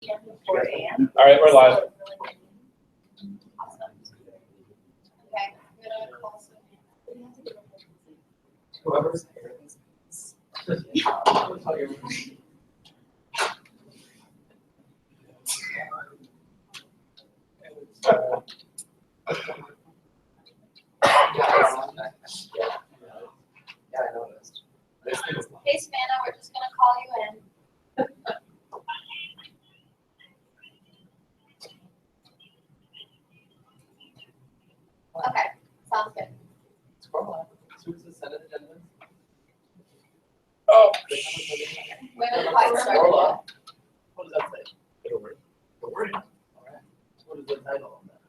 p.m. to 4 a.m. All right, we're live. Awesome. Okay, I'm gonna call some. Whoever's here. Yeah, I noticed. Hey, Savannah, we're just gonna call you in. Okay, sounds good. Oh. We haven't quite started yet. What does that say? The word. The word. All right. What is the title of that?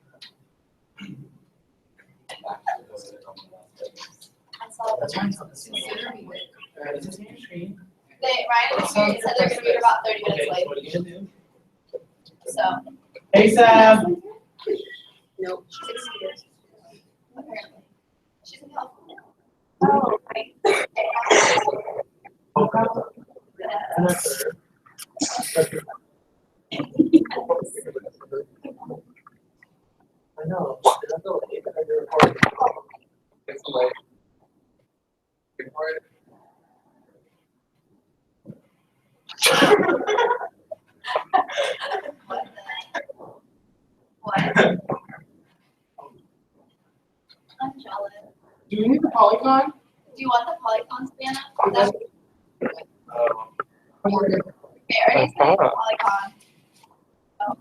I saw That's the fine. Ryan Is this your screen? and Spirit said they're gonna be here about 30 minutes Okay, late, what are you gonna do? so. Hey, Sam. Nope. She's excused. Apparently. She's in California. Oh, right. And that's her. I know. That's the late. You're recording. It's late. Recording. What? I'm jealous. Do we need the Polygon? Do you want the Polycon, Savannah? Okay, are you saying Polycon? Oh.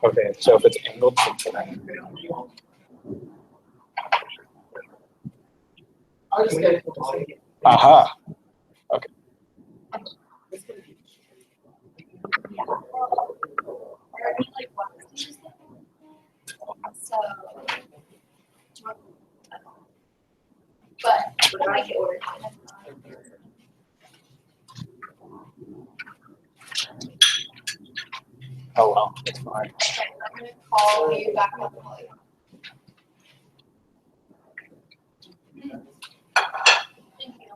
Okay, so if it's angled to that. I'll just get the Polygon. Aha. Okay. Yeah. Or like what? So. But we'll make it work. Oh well, it's fine. Okay, I'm gonna call you back on the Polygon. Thank you.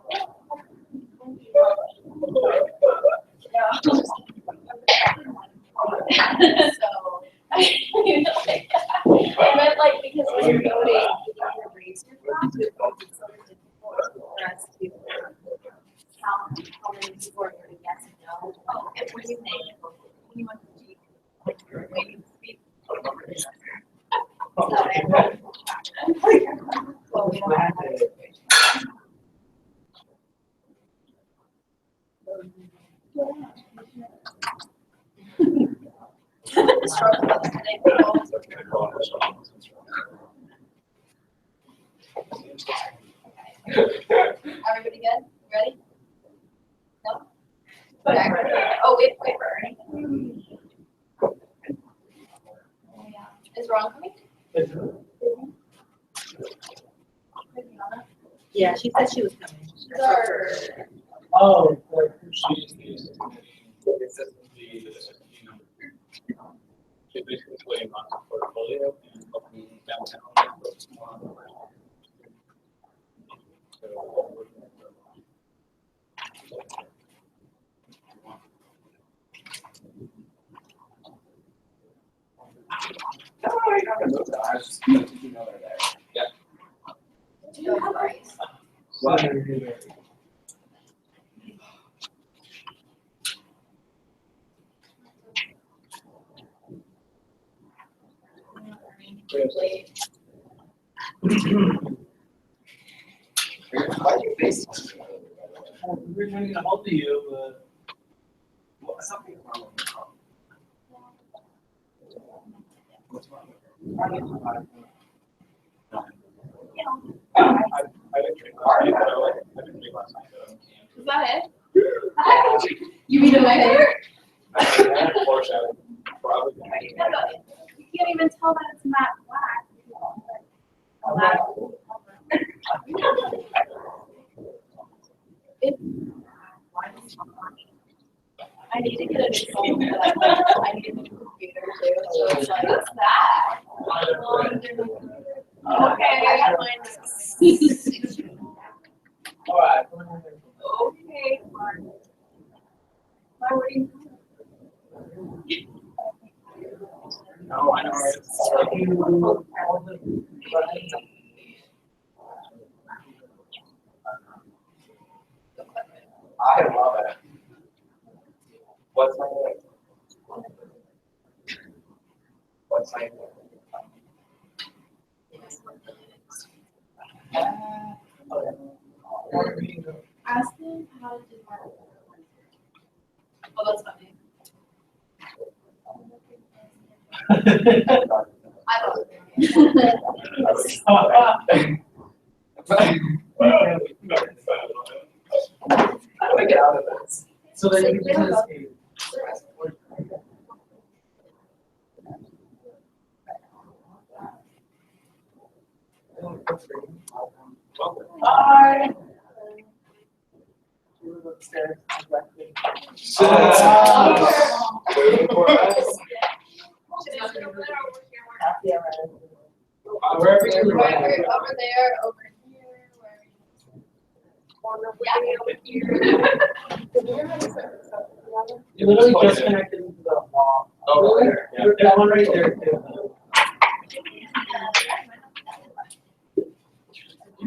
Yeah. So, I meant like because when you're voting, you have to raise your class, it's so difficult for us to count how many people are voting yes and no. Oh, and what do you think? When you want to speak, like you're waiting to speak. Well, we don't have that situation. Struggle with today, people. Everybody good? Ready? No? Okay. Oh, wait for Ernie. Oh, yeah. Is Ron coming? Yeah, she said she was coming. Sure. Oh, She basically playing on the portfolio and helping downtown. Yeah. No worries. Late. We're trying to get a hold of you, but something's wrong with the phone. What's wrong with I didn't drink last night. I didn't drink last night. Is that it? You mean a nightmare? Yeah, foreshadowing. Probably. You can't even tell that it's not black. I need to get a new phone, but I need a new computer too. So it's like, what's that? Okay, I got mine. All right. Okay, fine. Why were you? I love it. What's my name? What's my name? Ask them how to do that. Oh, that's funny. I love it. How do I get out of this? So then you can just. Hi. You live upstairs. Waiting for us. Wherever you Right, live. we're over there, over here, You literally just connected into the wall. Oh, there. There's one right there too.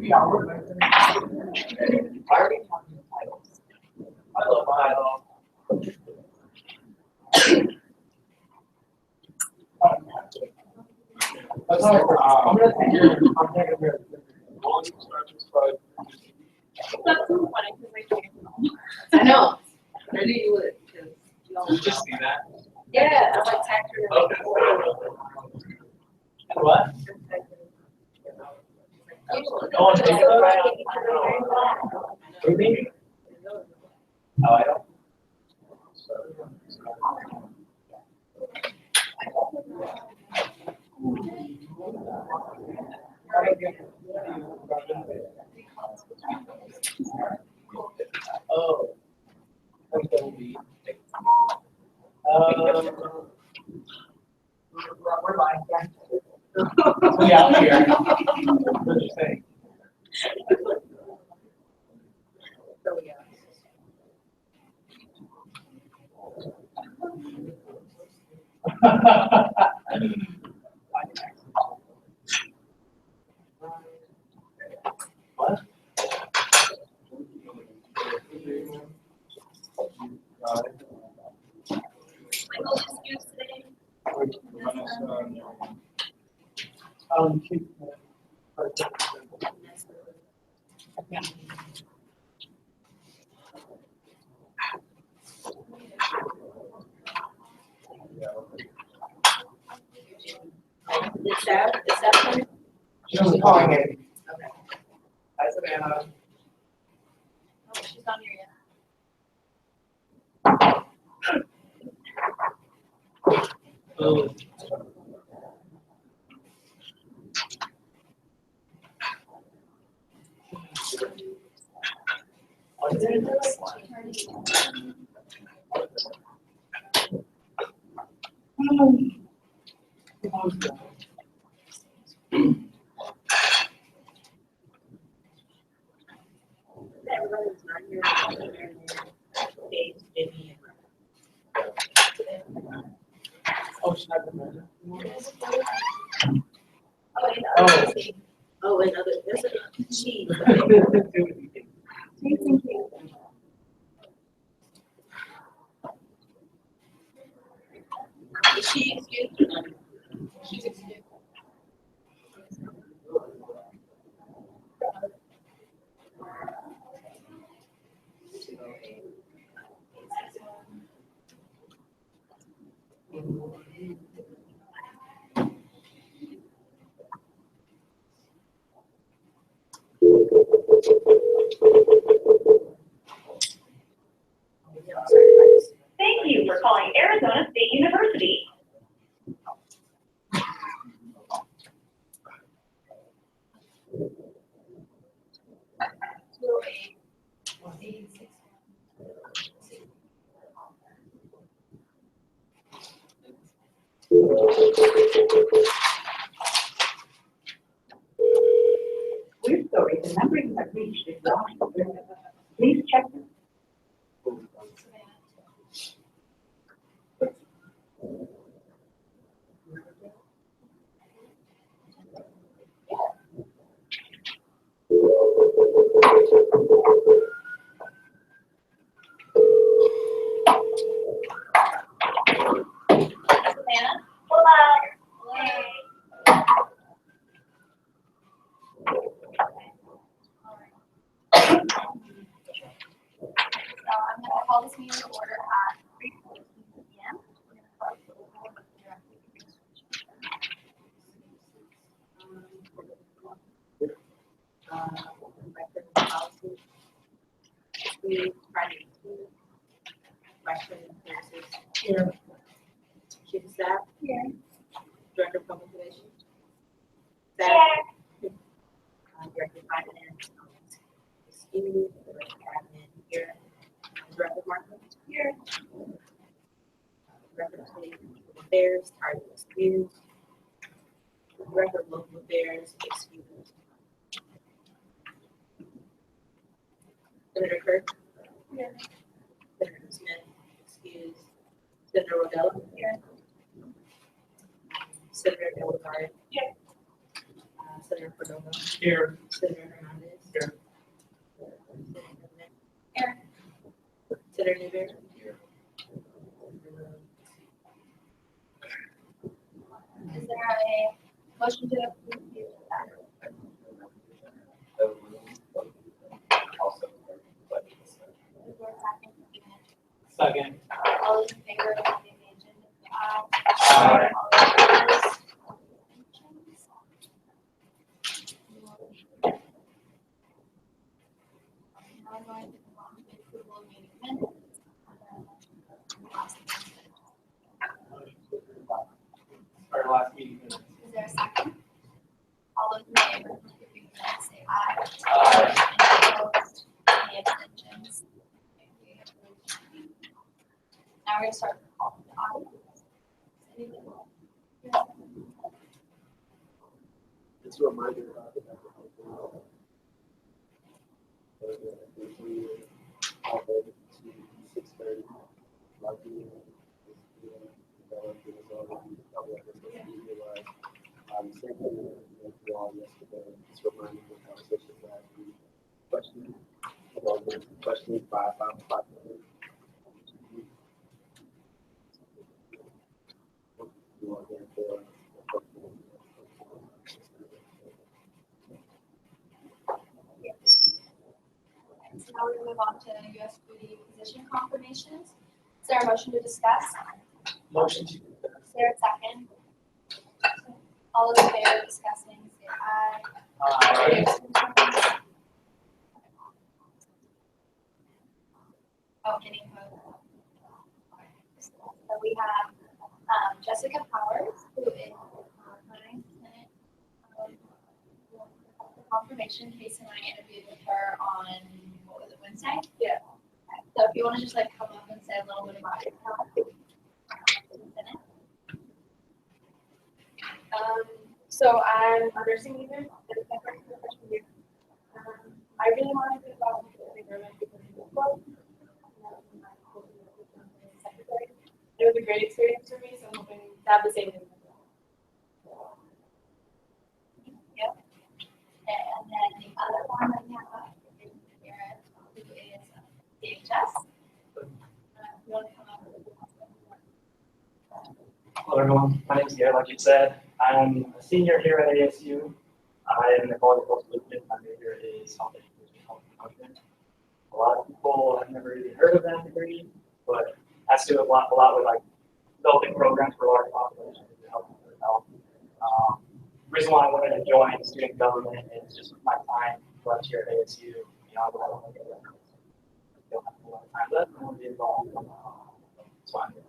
Yeah, we're right there. Why are we talking titles? I love titles. That's how I'm gonna take your contact of your. That's so funny because I can't. I know. I knew you would. Did you just see that? Yeah, I like texting. What? Oh, on Facebook? Ruby? Oh, I don't. Oh. We're lying. Yeah, I'm here. What did you say? What? Michael, excuse today. Is that She was calling in. okay? Hi, Savannah. Oh, she's not here yet. Oh. Everybody's not here. Dave, Jimmy, Oh, she's not gonna. Oh, oh, and other, there's a cheese. Is she excused? She's excused. Thank you for calling Arizona State University. We're sorry, the number you have reached is not available. Please check. Chief Friday. Freshman nurses. Here. Chief of Staff. Here. Director of Public Relations. Staff. Director of Finance. Excuse, Director of Admin here. Director of Marketing here. Director of State Affairs, Target excused. Director of Local Affairs, excused. Senator Kirk. Here. Senator Smith, excused. Senator Rodella. Here. Senator Delgado. Here. Senator Cordova. Here. Senator Hernandez. Here. Here. Senator Newberry. Here. Is there a motion to approve the agenda? Is there a second? Second. All those in favor of approving the agenda, say aye. Aye. All opposed? Abstentions? Now we're going to move on to the approval of meeting minutes. Our last meeting. Is there a second? All those in favor of approving the minutes, say aye. Aye. Any opposed? Any abstentions? Okay, approved. Now we're gonna start the call for the audience. Anything? It's a reminder about the all the way to 6:30. Same thing with you all yesterday. It's reminding the conversation that we questioned about the questioning 5 o'clock. You are there for So now we're gonna move on to USGD position confirmations. Is there a motion to discuss? Motion to. Is there a second? All those in favor of discussing, say aye. Aye. Oh, any opposed? So we have Jessica Powers, who is my Senate confirmation. Casey and I interviewed with her on, what was it, Wednesday? Yeah. So if you want to just like come up and say a little bit about yourself. So I'm a nursing major, it's my freshman year. I really wanted to get involved with the government because it was close. It was a great experience for me, so I'm hoping to have the same thing. Yep. And then the other one that we have is Garrett, who is DHS. You want to come up with Hello everyone, my name is Garrett, like you said. I'm a senior here at ASU. I am in the College of Health Solutions. My major is health education, health management. A lot of people have never really heard of that degree, but has to do a lot with like developing programs for large populations to help with health. The reason why I wanted to join student government is just my time left here at ASU. You know, I don't have a lot of time left. I want to be involved. That's why I'm here.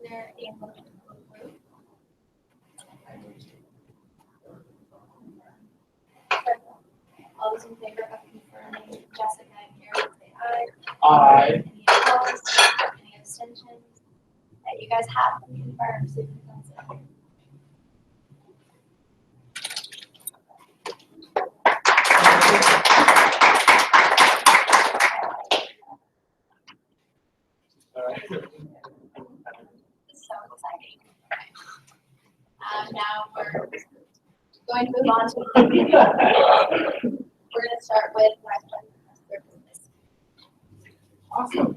Is there a motion to approve? All those in favor of confirming Jessica and Garrett, say aye. Aye. Any opposed? Any abstentions? That you guys have them confirmed, so you can consider. All right. So exciting. Now we're going to move on to. We're going to start with Vice President. Awesome.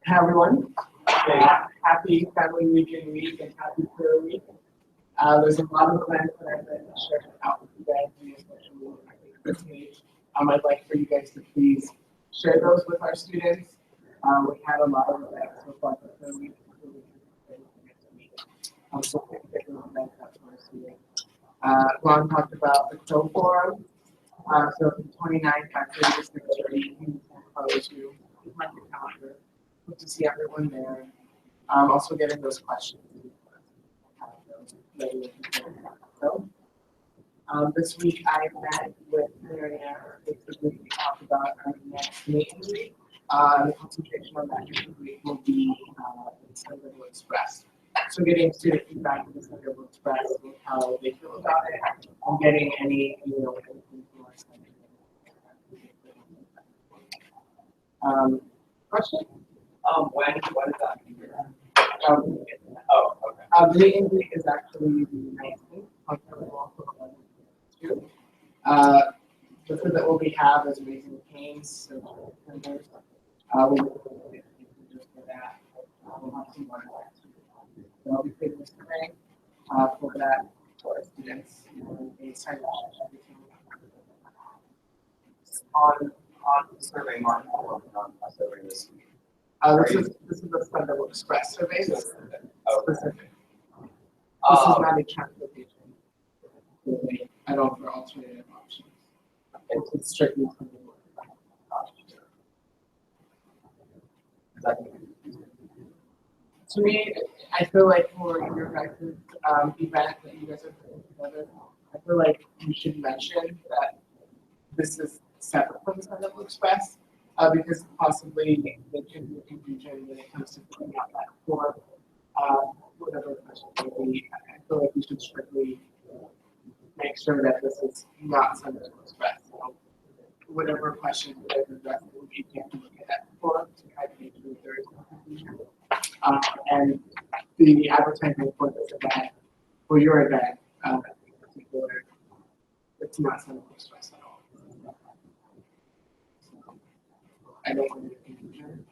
Hi, everyone. Happy Family Weekend week and happy Prayer Week. There's a lot of plans that I'd like to share out with you guys, especially I think this week. I'd like for you guys to please share those with our students. We had a lot of events so far for Prayer Week. So pick an event up for our students. Ron talked about the Crow Forum. So the 29th, actually, this next week, we propose to mark the calendar. Hope to see everyone there. Also getting those questions. So, this week I met with Marianne, basically to talk about our next meeting week. The concentration on that meeting week will be Sunday Express. So getting student feedback from the Sunday Express and how they feel about it, and getting any, anything from our Sunday. Question? When is that? Um, Oh, okay. The meeting week is actually the 19th, October 11th. The food that we have is Raising Cane's, so members. We'll be just for that. We'll have some more. So I'll be taking this today for that for our students. They sign up. On survey mark, I'm working on a survey this week. This is the Sunday Express survey. Oh, Specific. This is not a transportation. I don't for alternative options. It's strictly Sunday. To me, I feel like for your guys' event that you guys are putting together, I feel like you should mention that this is separate from the Sunday Express, because possibly there can be confusion when it comes to filling out that form, whatever the question may be. I feel like we should strictly make sure that this is not Sunday Express. So whatever question that is addressed, we can look at that form to try to make sure that there is no confusion. And the advertising for this event, for your event, in particular, it's not Sunday Express at all. I don't want to confusion.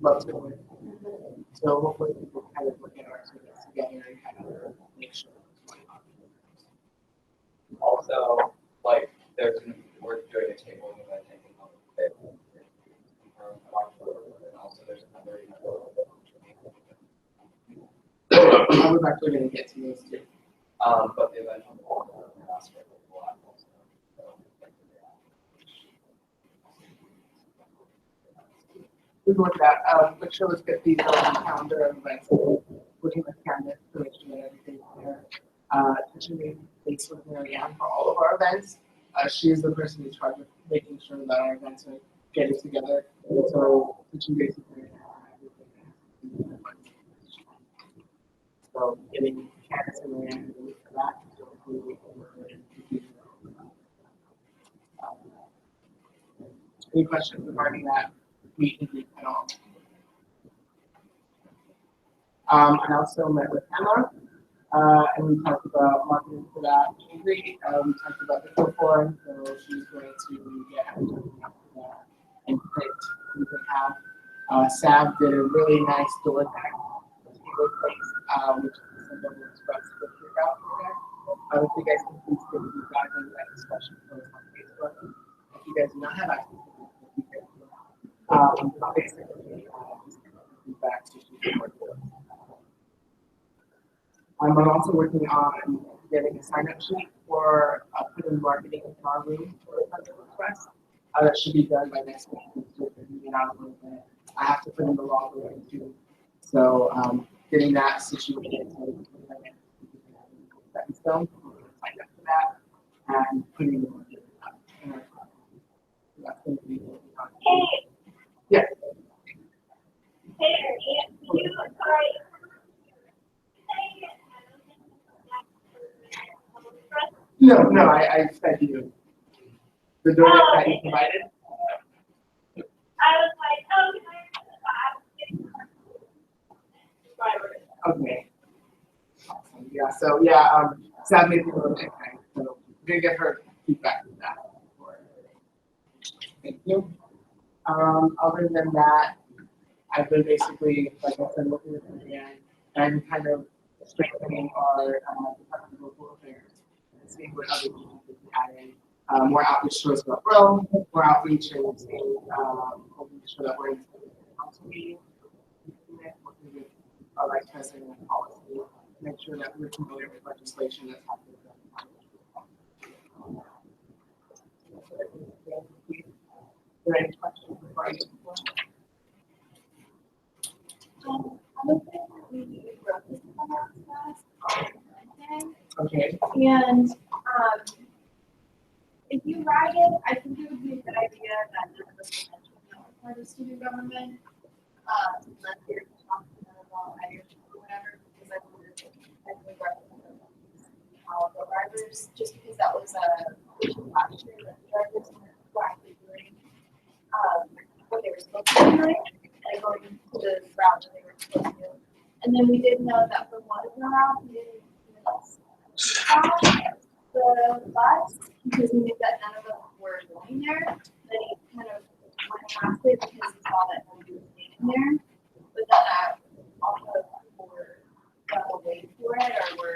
Love to win. So hopefully people kind of look at our service together and kind of make sure what's going on. Also, like, we're doing a table event taking on the table. And also there's another I was actually going to get to those too. but the event on the last week will also. We look at make sure let's get these on the calendar of events. Looking at the calendar to make sure that everything's there. Touching base with Marianne for all of our events. She is the person in charge of making sure that our events are getting together. So touching base with Marianne. So getting Candace and Marianne to look for that. So hopefully we can any questions regarding that meet and greet at all? I also met with Emma, and we talked about marketing for that meet and greet. We talked about the Pro Forum, so she's going to get everything up for that and print we can have. Sav did a really nice door deck, which is the Double Express with your out there. If you guys can please give feedback on that discussion post on Facebook. If you guys do not have access to Facebook, basically, feedback to support. I'm also working on getting a sign-up sheet for putting marketing in our room for the Sunday Express. That should be done by next week. I have to put in the login too. So getting that situated so that is done, sign up for that, and putting the marketing up in our class. So that's going to be yeah. No, I said you. The donut that you provided? Okay. Awesome. Yeah, so Sam made me a little bit kind. So we're gonna get her feedback on that. Thank you. Other than that, I've been basically, like I said, looking at it again and kind of strengthening our Department of Local Affairs and seeing what other people can add in. More outreach towards the row, more outreach and seeing, making sure that we're in the council meeting, working with our vice president and policy, make sure that we're familiar with legislation that's happening. there any questions before I get to one? I don't think we wrote this about last Wednesday. Okay. And if you write it, I think it would be a good idea that none of us will mention the part of student government, unless you're talking about Irish or whatever, because I would recommend all the drivers, just because that was a issue last year that the drivers were actually doing what they were supposed to be doing and going to the route that they were supposed to. And then we did know that for one of the routes, we didn't stop the bus because we knew that none of them were going there. Then he kind of went past it because he saw that nobody was standing there. But then also people were waiting for it or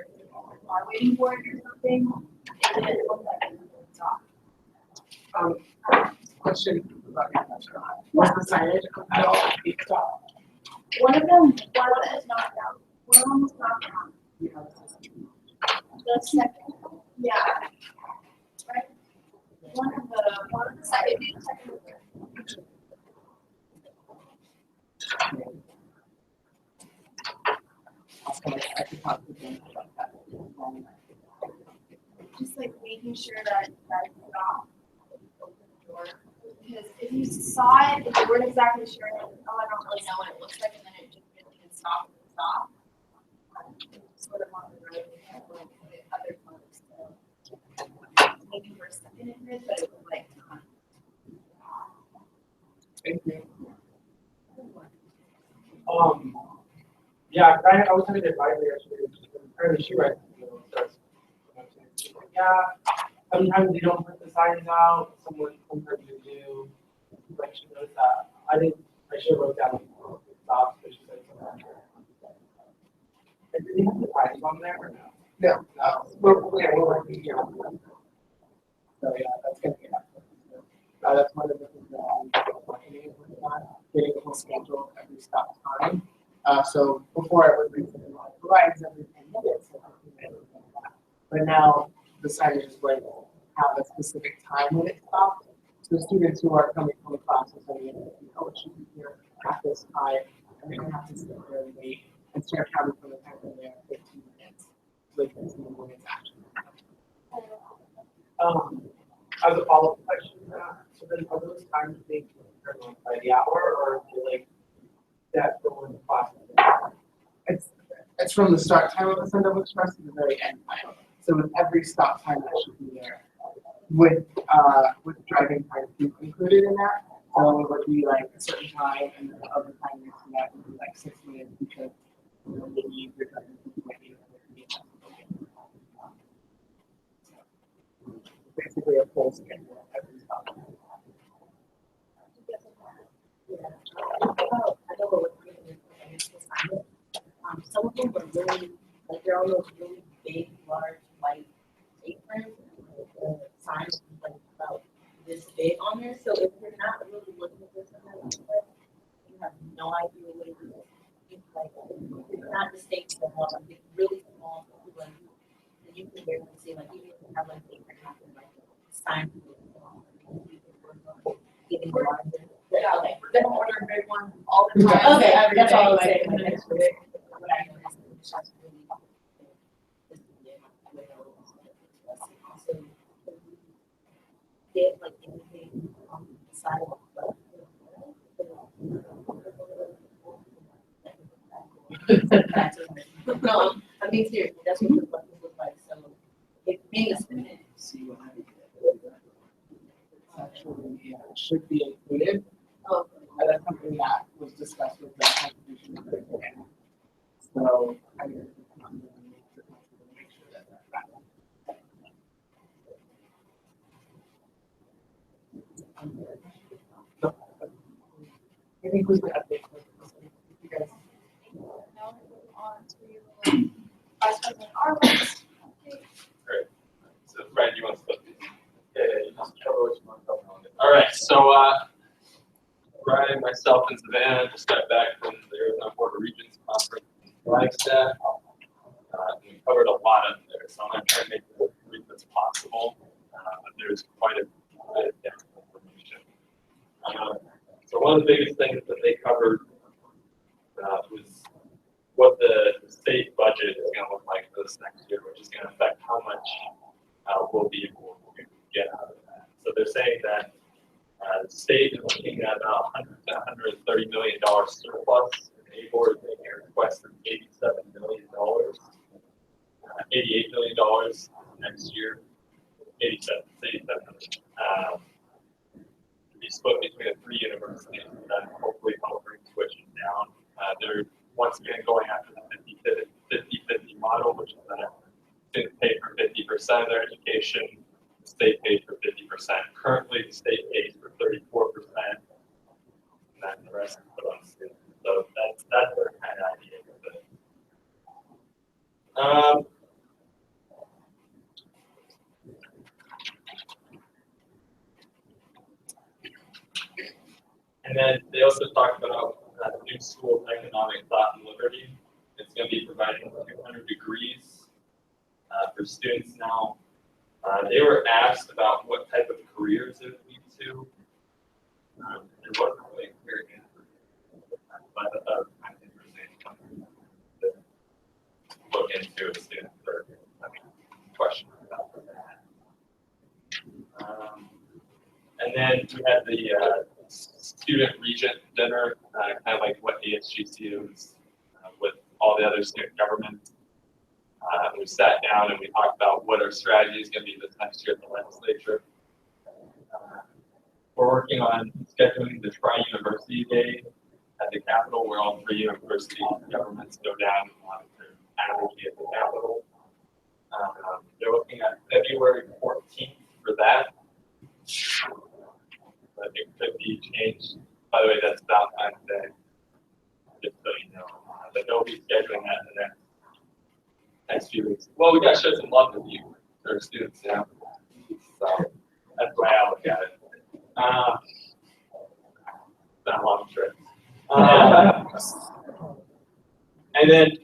are waiting for it or something. It didn't look like it was stopped. Question about your restaurant. Was the signage at all stopped? One of them was knocked out. One of them was knocked out. Yeah. The second, yeah. Right? One of the second. I could talk to them about that. Just like making sure that you got open the door. Because if you saw it, if you weren't exactly sure, like, oh, I don't really know what it looks like, and then it just really can stop. Sort of on the road, like the other folks. So maybe for a second it did, but it was like. Thank you. Yeah, I was having an advisory yesterday. Apparently, she writes. Yeah, sometimes they don't put the signs out. Sometimes they do. Like she knows that. I should have wrote down stops, but she said something. Did they have the signs on there or no? No. We're working here. So yeah, that's gonna be happening. That's one of the things that I'm working on, getting a whole schedule of every stop time. So before I would read something like rides every 10 minutes, but now the signage is going to have a specific time when it stops. So students who are coming from the classes and it should be here at this time, and they don't have to sit there and wait and start counting from the time they're there 15 minutes. Like this in the morning actually. As a follow-up question, so then are those times being determined by the hour or like that for when the class is? It's from the start time of the Sunday Express to the very end time. So with every stop time that should be there, with driving time included in that. So it would be like a certain time, and then the other time next to that would be like 6 minutes because maybe you're driving to basically a full schedule of every stop time. I know what some of them were really, like they're all those really big, large, white aprons, signs like about this big on there. So if you're not really looking at this, you have no idea what it is. It's like it's not distinct from one, it's really small, like you can barely see. Like even if you have like apron, like sign. Getting larger. Yeah, okay. We're gonna order a big one all the time. Okay, that's all I was saying. Like, it's big. What I noticed is it's just really also get like anything on the side of the no, I mean seriously, that's what the buttons look like. So it being a student, Actually, yeah, it should be included. That's something that was discussed with the contribution of the grant. So I mean, make sure that that's I think we could update you guys. Now we're moving on to Vice President Arlen's. Great. So Brad, you want to flip these? Yeah, you just cover what you want to cover on it. All right, so Brian, myself, and Savannah just got back from the Arizona Board of Regents conference in Flagstaff. We covered a lot of there, so I'm going to try to make this as brief as possible. There's quite a bit of technical information. So one of the biggest things that they covered was what the state budget is going to look like for this next year, which is going to affect how much we'll be able to get out of that. So they're saying that the state is looking at about $100 to $130 million surplus. The board is making a request of $87 million, $88 million next year. 87 to be split between the 3 universities, and then hopefully help bring tuition down. They're once again going after the 50-50 model, which is that students pay for 50% of their education, the state pays for 50%. Currently, the state pays for 34%, and then the rest is put on students. So that's their kind of idea with it. And then they also talked about the new School of Economic Thought and Liberty. It's going to be providing 200 degrees for students now. They were asked about what type of careers it would lead to. It wasn't really a clear answer, but I thought it was kind of interesting to look into a student or question about that. And then we had the student regent dinner, kind of like what ASGC is with all the other student governments. We sat down and we talked about what our strategy is going to be this next year at the legislature. We're working on scheduling the Tri-University Day at the Capitol, where all 3 university governments go down to annually at the Capitol. They're looking at February 14th for that. I think it could be changed. By the way, that's Valentine's Day, just so you know. But they'll be scheduling that in the next few weeks. Well, we got to show some love with you, our students now. So that's the way I look at it. It's not a long trip. And then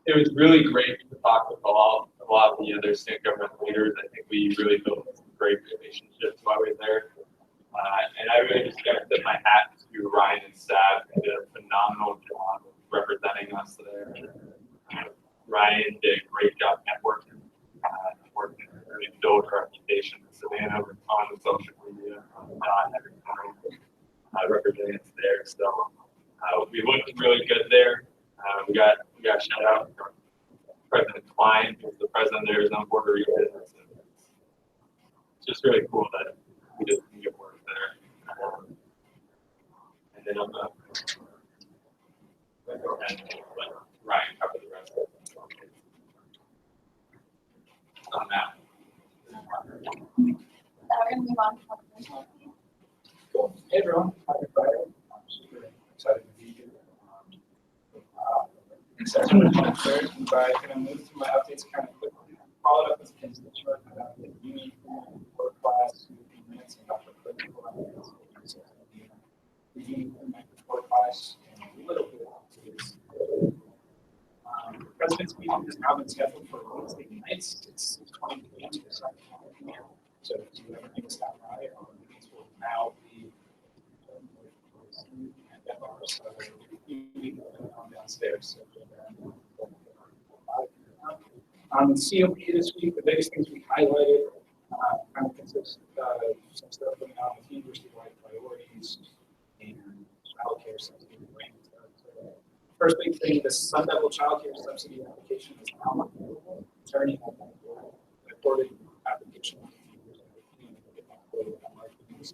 it was really great to talk with a lot of the other state government leaders. I think we really built some great relationships while we were there. And I really just got to tip my hat to Ryan and staff. They did a phenomenal job representing us there. Ryan did a great job networking, working to really build a reputation in Savannah on the social media, every time representing us there. So we looked really good there. We got a shout out from President Klein, who's the president of the Arizona Board of Regents. It's just really cool that we did some good work there. And then I'm going to go ahead and let Ryan cover the rest of it. On that. We're going to move on to confidential. Cool. Hey everyone, happy Friday. I'm super excited to be here. Except for the third, but I'm going to move through my updates kind of quickly. Followed up with a constituent about the uni work class, minutes, and Dr. Critical updates. The uni work class and a little bit to this. The president's meeting has now been scheduled for Wednesday nights. It's 6:20 p.m. to 7 p.m. So if you ever think stop by, our meetings will now be downstairs. COP this week, the biggest things we highlighted kind of consists of some stuff going on with university-wide priorities and childcare subsidy. First big thing, the Sun Devil childcare subsidy application is now available. Turning the recorded application. It's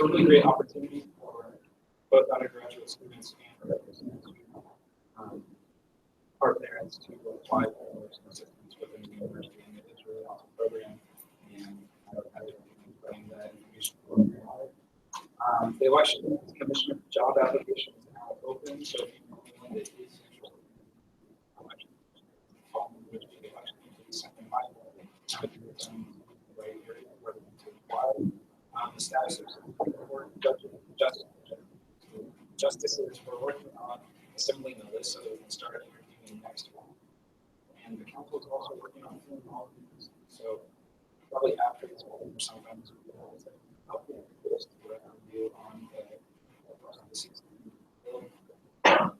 a really great opportunity for both undergraduate students and representatives parents to apply for some assistance within the university, and it is a really awesome program. And I would recommend that information. The election commission job application is now open, so if you know anyone that is interested in election, which we can actually do something like that, right here, where to apply. The status of justices, we're working on assembling a list so that we can start interviewing next week. And the council is also working on filling all of these probably after this meeting or sometimes we will update this to what I do on the 16th.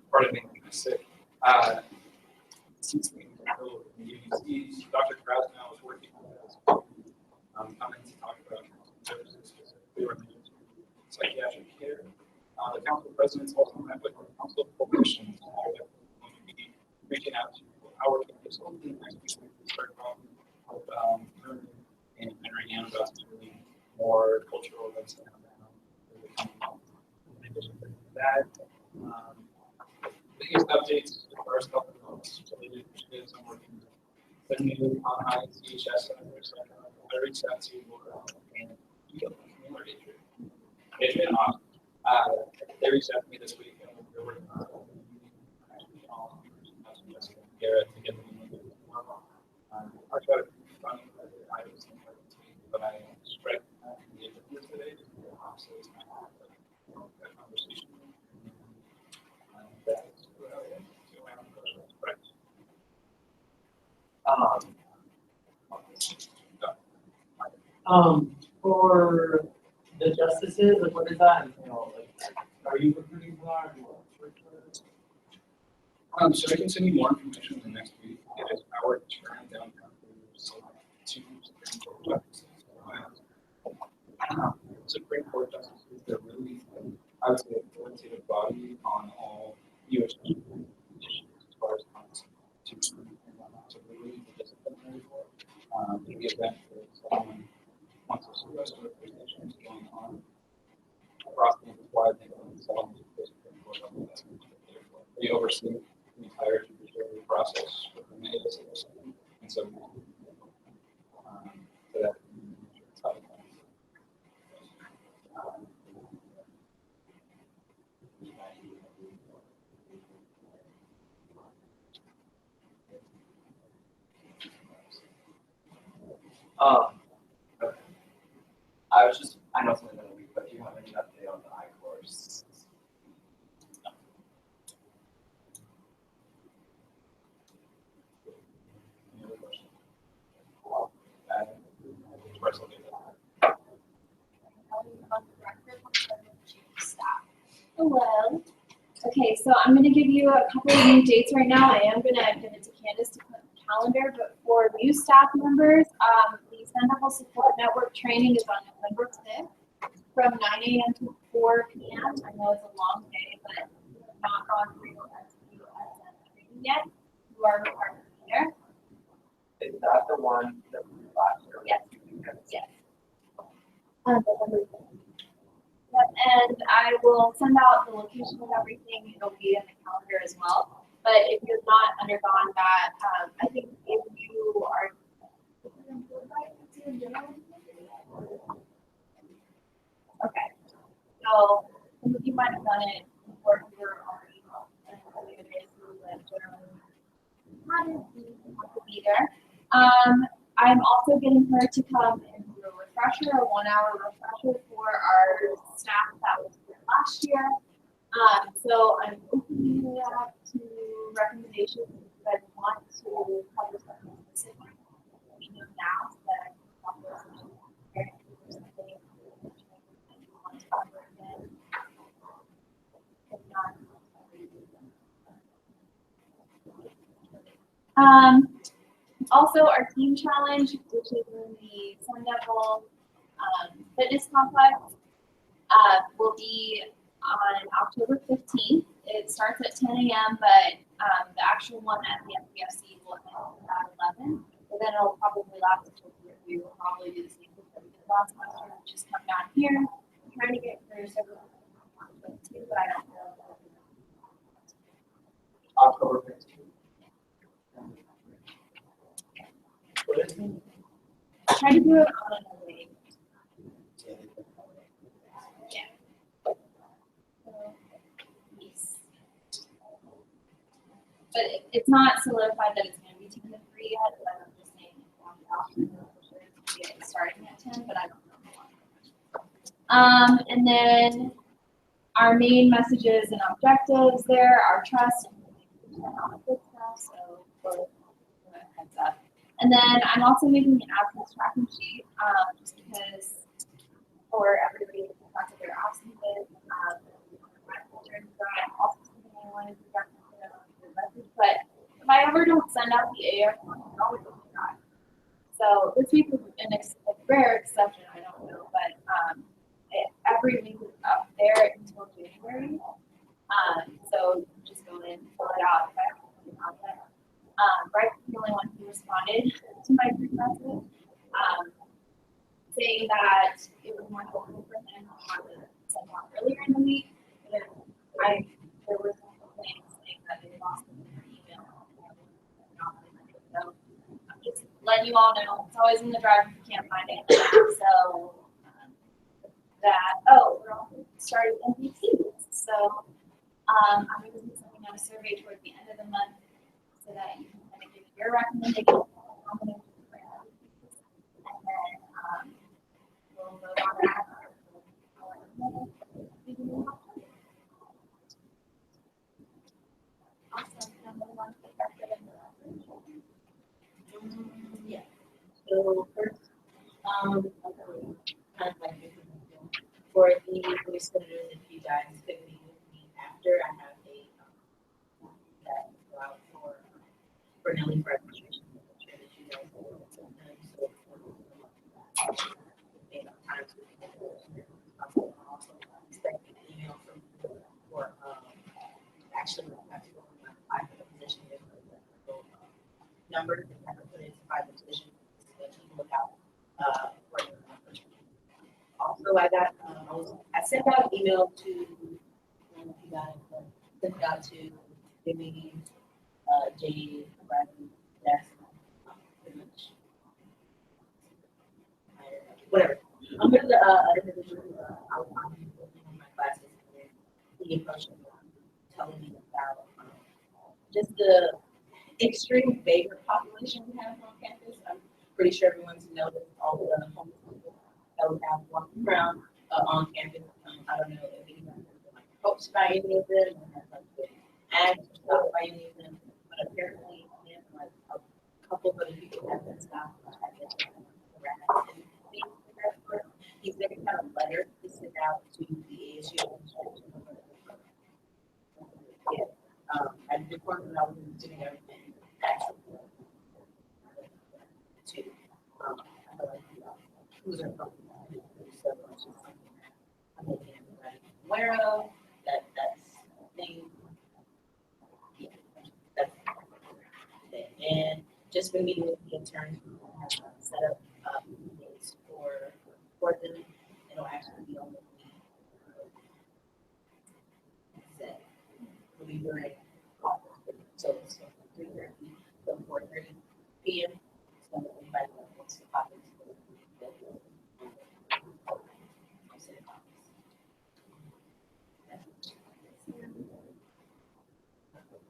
Pardon me, I'm sick. 16th in UBC, Dr. Krasnow was working on this. Coming to talk about services specifically related to psychiatric care. The council presidents also met with the council corporations. We're going to be reaching out to our consulting next week to start talking about learning and entering in about really more cultural events in Alabama. In addition to that, biggest updates as far as health and wellness related initiatives I'm working with the new online CHS centers. I reached out to and Adrian off. They reached out to me this week and we're working on Garrett to get them a little bit more. I tried to run items but I strike the agenda today just to so it's kind of that conversation. That's what I am for the justices, like what is that? You know, like, are you recruiting for that? So I can send you more information in the next week. It is our turn downtown to select 2 Supreme Court justices. Supreme Court justices, they're really, I would say, authoritative body on all USGD issues as far as constitution to really the disciplinary court. In the event that someone wants to sue us or if there's issues going on across the wide, they can settle into the Supreme Court level. That's what they're for. They oversee the entire judicial process within the ASA. And so, for that, it's how it goes. Okay. I know it's only been a week, but do you have any update on the I-course? Any other questions? Hello. Okay, so I'm going to give you a couple of new dates right now. I am going to give it to Candace to put in the calendar, but for new staff members, the Sentinel Support Network training is on November 5th from 9 a.m. to 4 p.m. I know it's a long day, but if you've not gone through training yet, you are required to be there. Is that the one that we did last year? Yes. Yes. November 5th. Yep, and I will send out the location of everything. It'll be in the calendar as well. But if you've not undergone that, I think if you are, okay. So some of you might have done it before you were already have to be there. I'm also getting her to come and do a refresher, a 1-hour refresher for our staff that was here last year. So I'm opening it up to recommendations if I want to cover something specific. We know now so that I can cover something that you want to cover again. If not, also, our team challenge, which is in the Sun Devil Fitness Complex, will be on October 15th. It starts at 10 a.m., but the actual one at the FPFC will end at 11. But then it'll probably last until we will probably do the same thing that we did last semester, just come down here. I'm trying to get through several too, but I don't know. October 15th. Try to do it on a way. Yeah. Yes. But it's not solidified that it's going to be 10 to 3 yet, but I'm just saying it's starting at 10, but I don't know. And then our main messages and objectives there are trust and all the good stuff, so heads up. And then I'm also making an absence tracking sheet. just because for everybody to talk to their absences, also something I wanted to talk about the message, but if I ever don't send out the AR, I always forgot. So this week was a rare exception, I don't know, but every week is up there until January. So just go in, fill it out if I have something on that. Bryce is the only one who responded to my group message, saying that it was more helpful for him to have it sent out earlier in the week. And there were some complaints saying that they lost their email. So I'm just letting you all know, it's always in the drive if you can't find it. So we're also starting MVPs. So I'm going to be sending out a survey toward the end of the month so that you can kind of give your recommendations. And then we'll vote on that. Awesome. Yeah. So first, kind of like for the listeners, if you guys could meet with me after, I have a that go out for Nelly's registration. I'm sure that you guys will. So also expect an email from for actually I have to go apply for the position number that I put in by the position so that you can look out for your also I got I sent out an email to you guys sent it out to Jimmy, JD, Bradley, that's pretty much whatever. I'm with the individual I'm working on my classes and he approached me telling me about just the extreme favorite population we have on campus. I'm pretty sure everyone's noticed all the homeless people that we have walking around on campus. I don't know if anyone has been like coached by any of them or has like been asked or stopped by any of them, but apparently like a couple of other people have been stopped by them. He's going to kind of letter to send out to the ASU administration. Yeah. I did one that I was doing everything actually to I feel like who's our problem. So it's just something that I'm making everybody aware of that's a thing. Yeah, that's it. And just been meeting with the attorney set up meetings for them. It'll actually be on the set. We'll be doing so it's 3:30 to 4:30 p.m. So everybody wants to pop into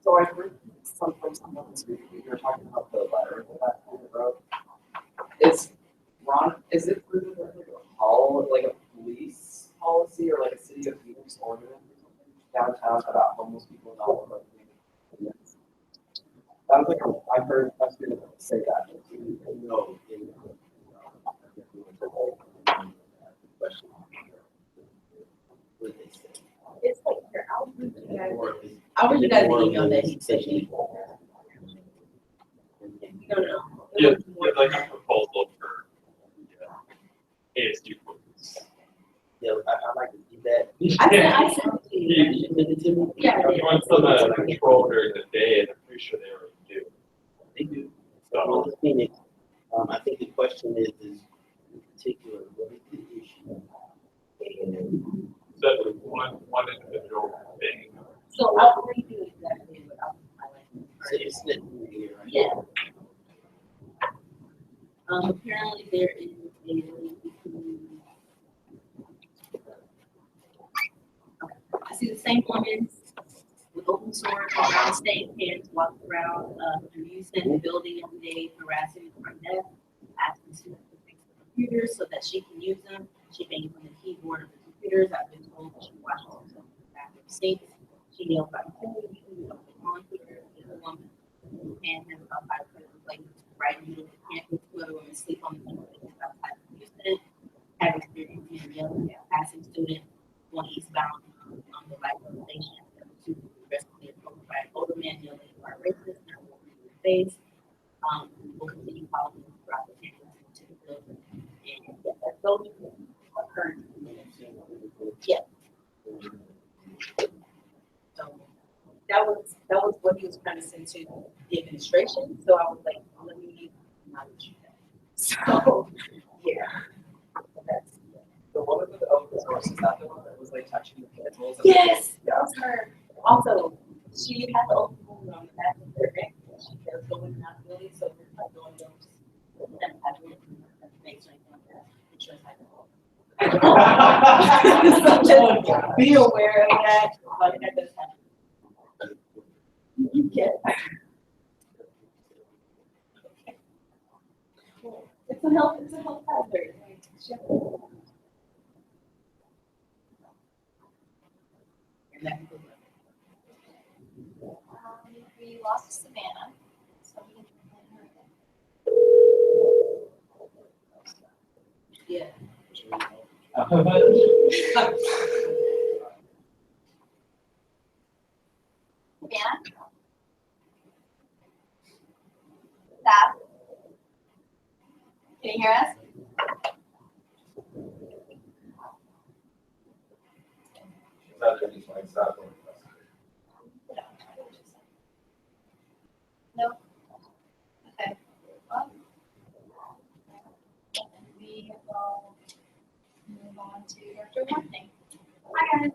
So I heard someone this week, you were talking about the letter that you wrote. Is it through like a police policy or like a city of Phoenix ordinance or something downtown about homeless people not allowed to? Sounds like I've heard a student say that. No. it's like here, I'll read you guys the email that he sent me. No. Yeah, like a proposal for ASU folks. Yeah, I'd like to see that. I sent it to you. Yeah. If you want some control during the day, and I'm pretty sure they already do. They do. So, Phoenix, I think the question is in particular, what is the issue? And that was one individual thing. So I'll read you exactly what I'll highlight. so it's not here, right? Yeah. Apparently there is a link between. I see the same woman with open sword around state pants walking around the youth center building every day, harassing the front desk, asking students to fix the computers so that she can use them. She bangs on the keyboard of the computers. I've been told that she washes herself in the bathroom sinks. She yells about activity of the monitor, the woman who can't have about 5 places like right in the middle of the campus, who other women sleep on the campus outside the resident, have experience in dealing with passing students going eastbound on the right station to the rest of the qualified older men dealing with our racist and what we face. We'll continue following throughout the campus to the building and get that those are current. Yeah. So that was what he was trying to send to the administration. So I was like, let me acknowledge you. So yeah. That's, The one with the open source, is that the one that was like touching the schedules? yes, Yeah. that was her. Also, she had the open room on the back of her neck. She kept going out really, so we're like going those. That I really makes anything like that. It's just like, so just be aware of that. Like that does happen. Yeah. It's a health hazard. And that goes We lost Savannah, so we can plan her again. yeah. Savannah? Stop. Can you hear us? No. Okay. Well, we will move on to Director Marketing. Hi guys.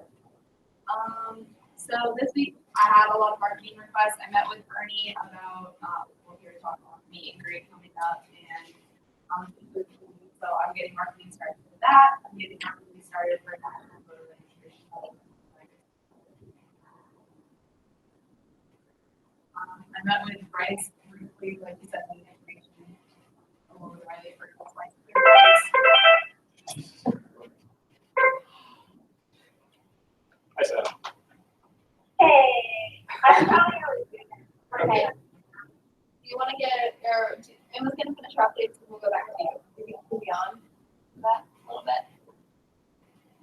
So this week I had a lot of marketing requests. I met with Bernie about what we were talking about meet and greet coming up, and so I'm getting marketing started for that. I'm getting marketing started for national voter registration. I met with Bryce briefly, like you said, the information along with Riley for like Hi, Sam. Hey, I'm probably okay. Do you want to get, or Emma's going to finish her updates and we'll go back to you. Do you want to be on that a little bit?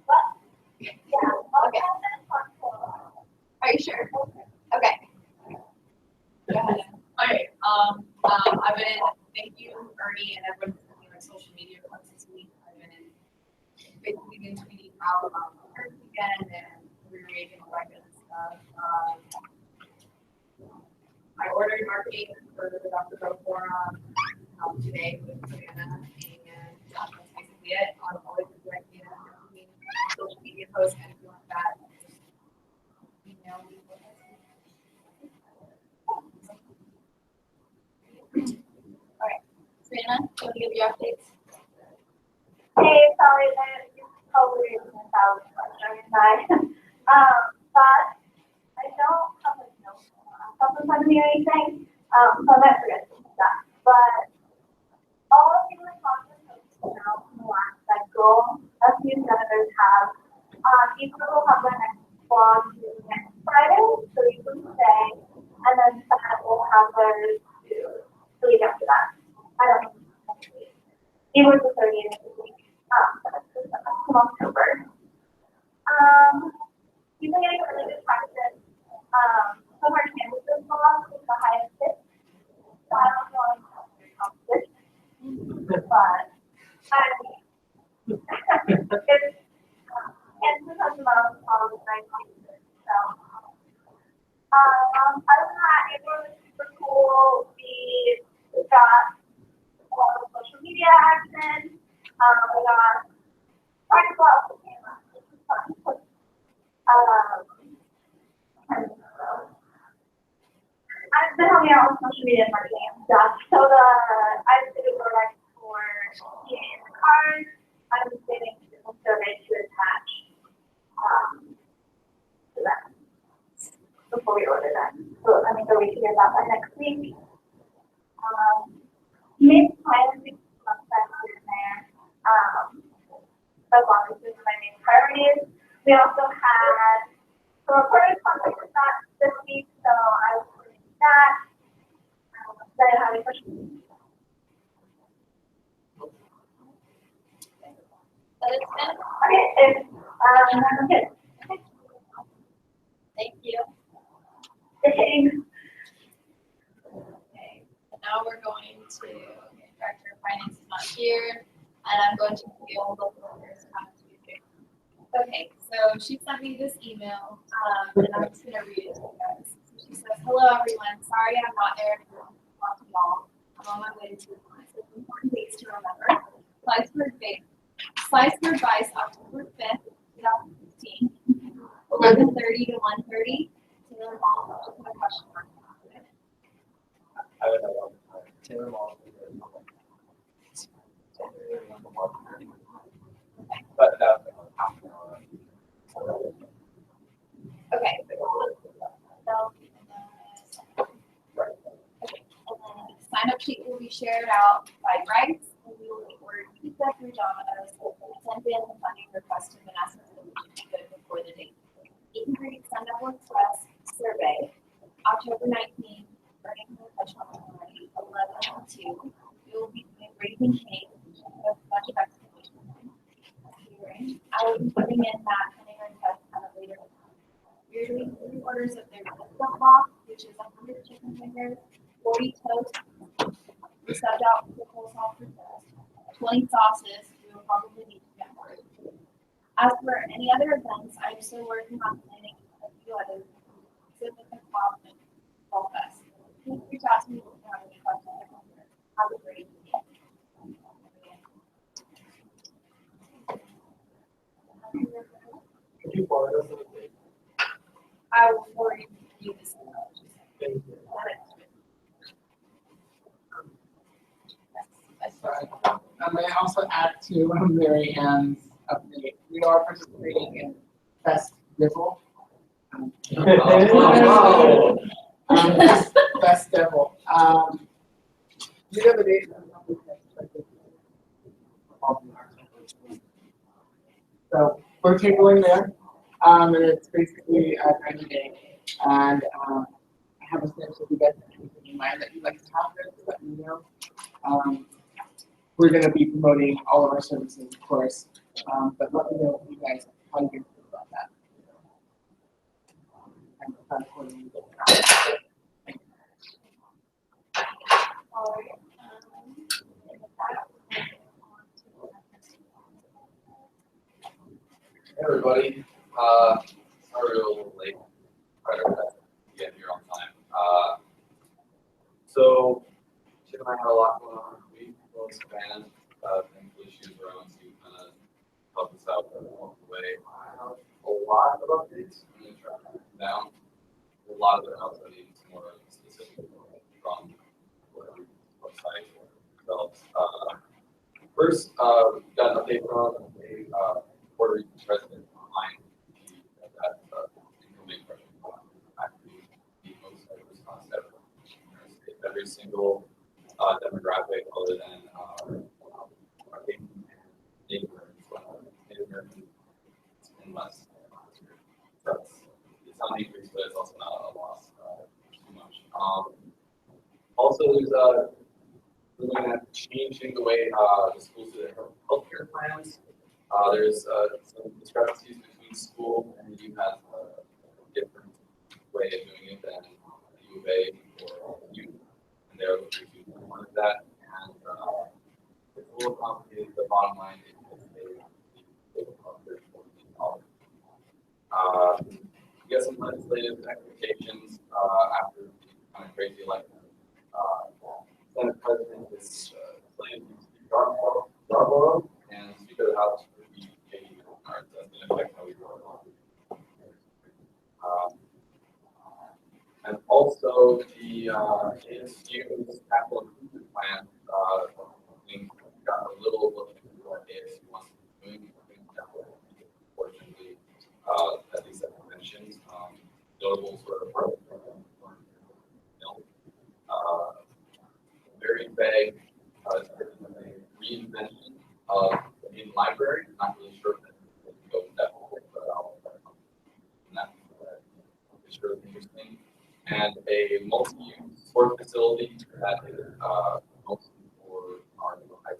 What? Yeah. Okay. Are you sure? Okay. Go ahead. All right. Thank you, Ernie, and everyone for my social media clips this week. I've been basically been tweeting out about her weekend and rearranging all that good stuff. I ordered marketing for the Dr. Pro Forum today with Savannah, and that's basically it. I'm always directing social media posts, anything like that. Just email me. All right, Savannah, do you want to give your updates? Hey, sorry that you probably isn't a thousand questions. But I don't have like notes off in front of me or anything. So I might forget some stuff. But all of the responses from the last cycle, a few senators have. Each of them will have their next blog next Friday, so you can stay, and then Senate will have theirs the week after that. I don't know. It was the 30th this week. From October. You've been getting really good practice. Some of our canvases blog is the highest hit. So I don't know if it's competition. But it's sometimes amount of songs very competition. So other than that, it was super cool. We got a lot of social media action. We got article out the camera, which was fun. I've been helping out with social media marketing and stuff. So I did a product for in the cars. I'm just getting a survey to attach to that before we order that. So I think we can get that by next week. Maybe plan 6 months in there. As long as this is my main priorities. We also had some recorded content with that this week, so I was doing that. Does anyone have any questions? that it's been? Okay, I'm good. Thank you. Thanks. Okay, and now we're going to, Director of Finance is not here, and I'm going to field the workers' contribution. Okay, so she sent me this email, and I'm just gonna read it to you guys. So she says, "Hello everyone, sorry I'm not there to talk to y'all. I'm on my way to some important dates to remember. Slides for advice October 5th, 2015, 11:30 to 1:30. Taylor Mall, just a question mark. I would have one. Taylor Mall. But that. Okay. So, Right. okay. And then the sign-up sheet will be shared out by Bryce, and we will order pizza through Domino's. Send in the funding request to Vanessa so we can be good before the date. Meet and greet Send-Up Express survey, October 19th, earning professional authority, 11 to 2. We will be raising cake with a bunch of exclamation points. I will be putting in that funding request at a later time. We're doing 3 orders of their flip box, which is 100 chicken fingers, 40 toast, we subbed out pickle sauce for toast, 20 sauces, we will probably need to get more. As for any other events, I'm still working on planning a few others, Civic and Fall Fest. Please reach out to me if you have any questions. Have a great day. Could you forward us the date? I will forward you this email. Thank you. Sorry. May I also add to Mary Ann's update? We are participating in Festival. Wow. Festival. Do you know the date? So we're tabling there, and it's basically a 90-day. And I have a sense if you guys have anything in mind that you'd like to talk about, let me know. We're going to be promoting all of our services, of course, but let me know if you guys how you feel about that. I'm kind of coordinating that. All right. Hey everybody, sorry we're a little late, try our best to get here on time. So Chip and I had a lot going on this week, well expand, thankfully she was around to kind of help us out along the way. I have a lot of updates, I'm going to try to break them down. A lot of it outside needs more specific from whatever website develops. First, we got an update from a Puerto Rican president online that incoming president actually the most response ever. Every single demographic other than Native American and less. It's not an increase, but it's also not a loss too much. Also, there's we're looking at changing the way the schools do their healthcare plans. There's some discrepancies between school and U has a different way of doing it than U of A or U, and they're looking to implement that. And it's a little complicated. The bottom line is they we got some legislative expectations after the kind of crazy election. Senate President is slated to be Scarborough, and Speaker of the House would be Katie Bernard. That's going to affect how we roll on. And also the ASU's capital improvement plan. Things got a little look into what ASU wants to be doing. Unfortunately, at least as I mentioned, notable sort of very vague reinvention of the main library. I'm not really sure if that goes that way, but I'll that is really interesting. And a multi-use sport facility that is mostly for our high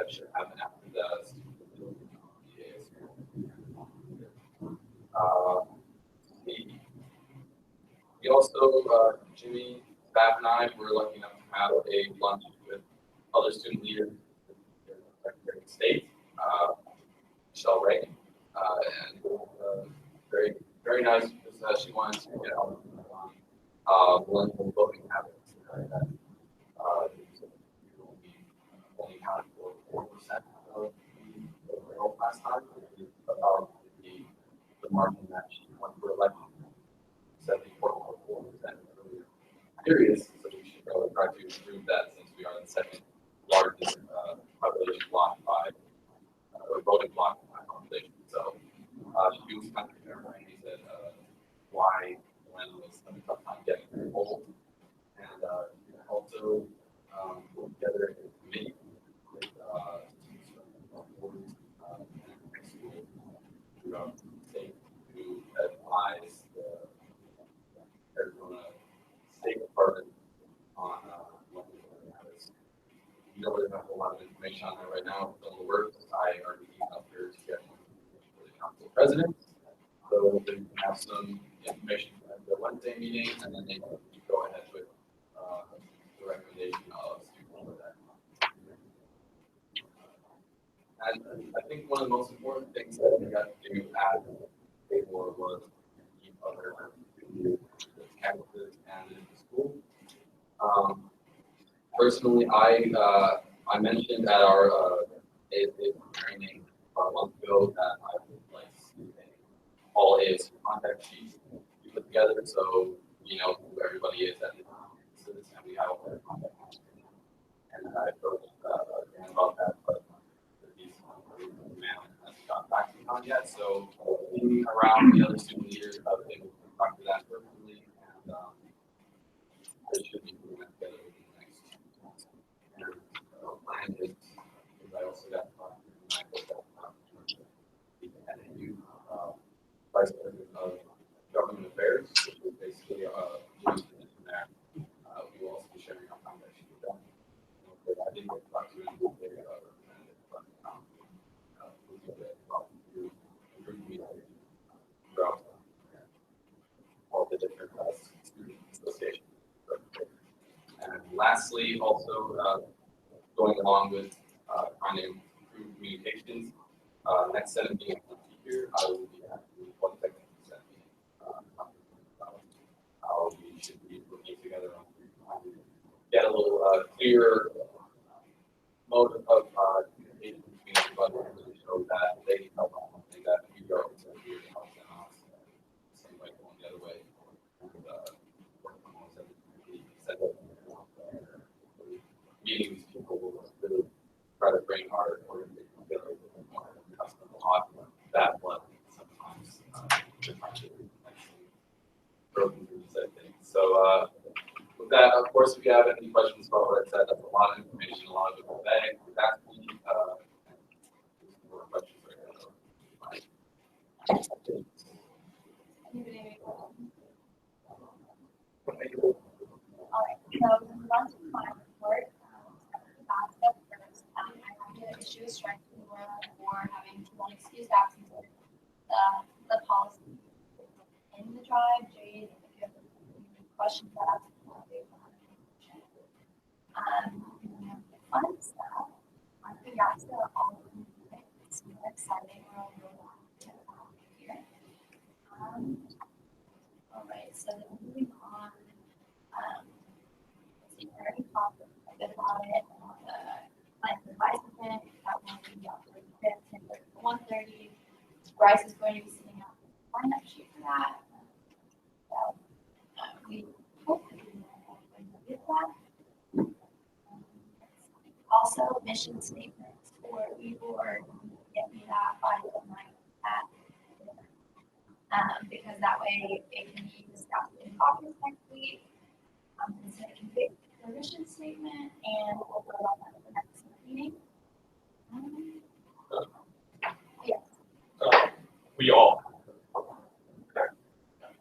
that should happen after the student we also, Jimmy, Fab and I were lucky enough to have a lunch with other student leaders in the Secretary of State, Michelle Ray, and very, very nice because she wanted to get out on millennial voting habits. Only accounted for 4% of the vote last time, about the margin that she won for election. 74.4% curious, so we should really try to improve that since we are the second largest population block by or voting block by population. So she was kind of concerned, right? He said why when was having a tough time getting old, and also put together a committee with throughout the state to advise the Arizona State Department on what we have. You don't really have a lot of information on that right now. It's on the works. I already emailed her to get one for the council president. So they can have some information at the Wednesday meeting, and then they can go ahead with the recommendation of student for that. And I think one of the most important things that we got to do at the table was keep other campuses and in the school. Personally, I mentioned at our ASU training about a month ago that I would like to all ASU contact sheets be put together so you know who everybody is at the campuses and we have all their contact sheets. And I approached Dan about that, but he's hasn't got back to me on yet. So being around the other student leaders, I was able to talk to that personally, and they should be putting that together within the next 2 months. And plan is I also got to talk to the NAU Vice President of Government Affairs, which is basically doing position there. We will also be sharing our contact sheet with them. I didn't get to talk to him, they representative, but we'll do that throughout all the different student associations. And lastly, also going along with trying to improve communications, next set of meetings here, I will be at the 1 set meeting. How we should be working together on get a little clearer mode of communication between everybody and really show that they need help on something that we are also here to help them out. Same way going the other way. And meeting these people will really try to bring our organization together more custom on that one sometimes broken through said things. So with that, of course, if you have any questions about what I said, that's a lot of information, a lot of it vague. That's more questions right now. All right, so move on to my report. First, I have to issue a strike for having too long excused absences. The policy in the drive, Jade, if you have any questions about it, fun stuff. I forgot to all of them. It's more exciting. We're all here. All right, so then moving on. Let's see, I already talked a bit about it. Plan for bicycling, that one will be out for the 5th and 1:30. Bryce is going to be sitting out the lineup sheet for that. So we hope that we will get that. Also, mission statements for Igor, get me that by tonight because that way it can be discussed in caucus next week. So it can pick the mission statement and we'll put it on that at the next meeting. Yes. We all. Okay.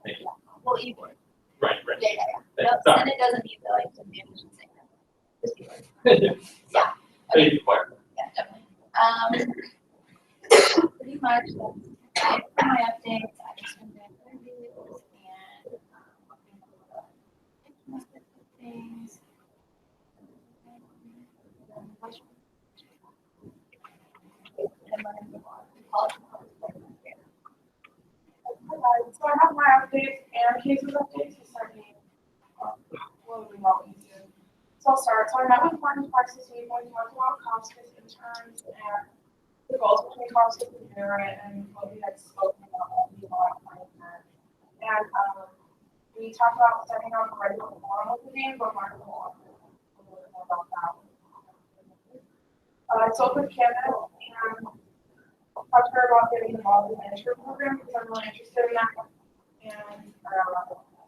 Thank you. Well, Igor. Right. Yeah. Thank you. Then it doesn't need the mission statement. Just Igor. Yeah. Thank you, Claire. Yeah, definitely. Pretty much that's it for my updates. I just been doing interviews and working on the things. So I have my updates and cases updates to start being a little bit more easier. So I'll start. So I met with Martin twice this week when we talked about COPS's interns and the goals between COPS's and Merit and what we had spoken about when we bought that. And we talked about setting up a regular forum with the game, but Martin will talk a little bit more about that. I spoke with Canada and talked to her about getting involved in the internship program because I'm really interested in that. And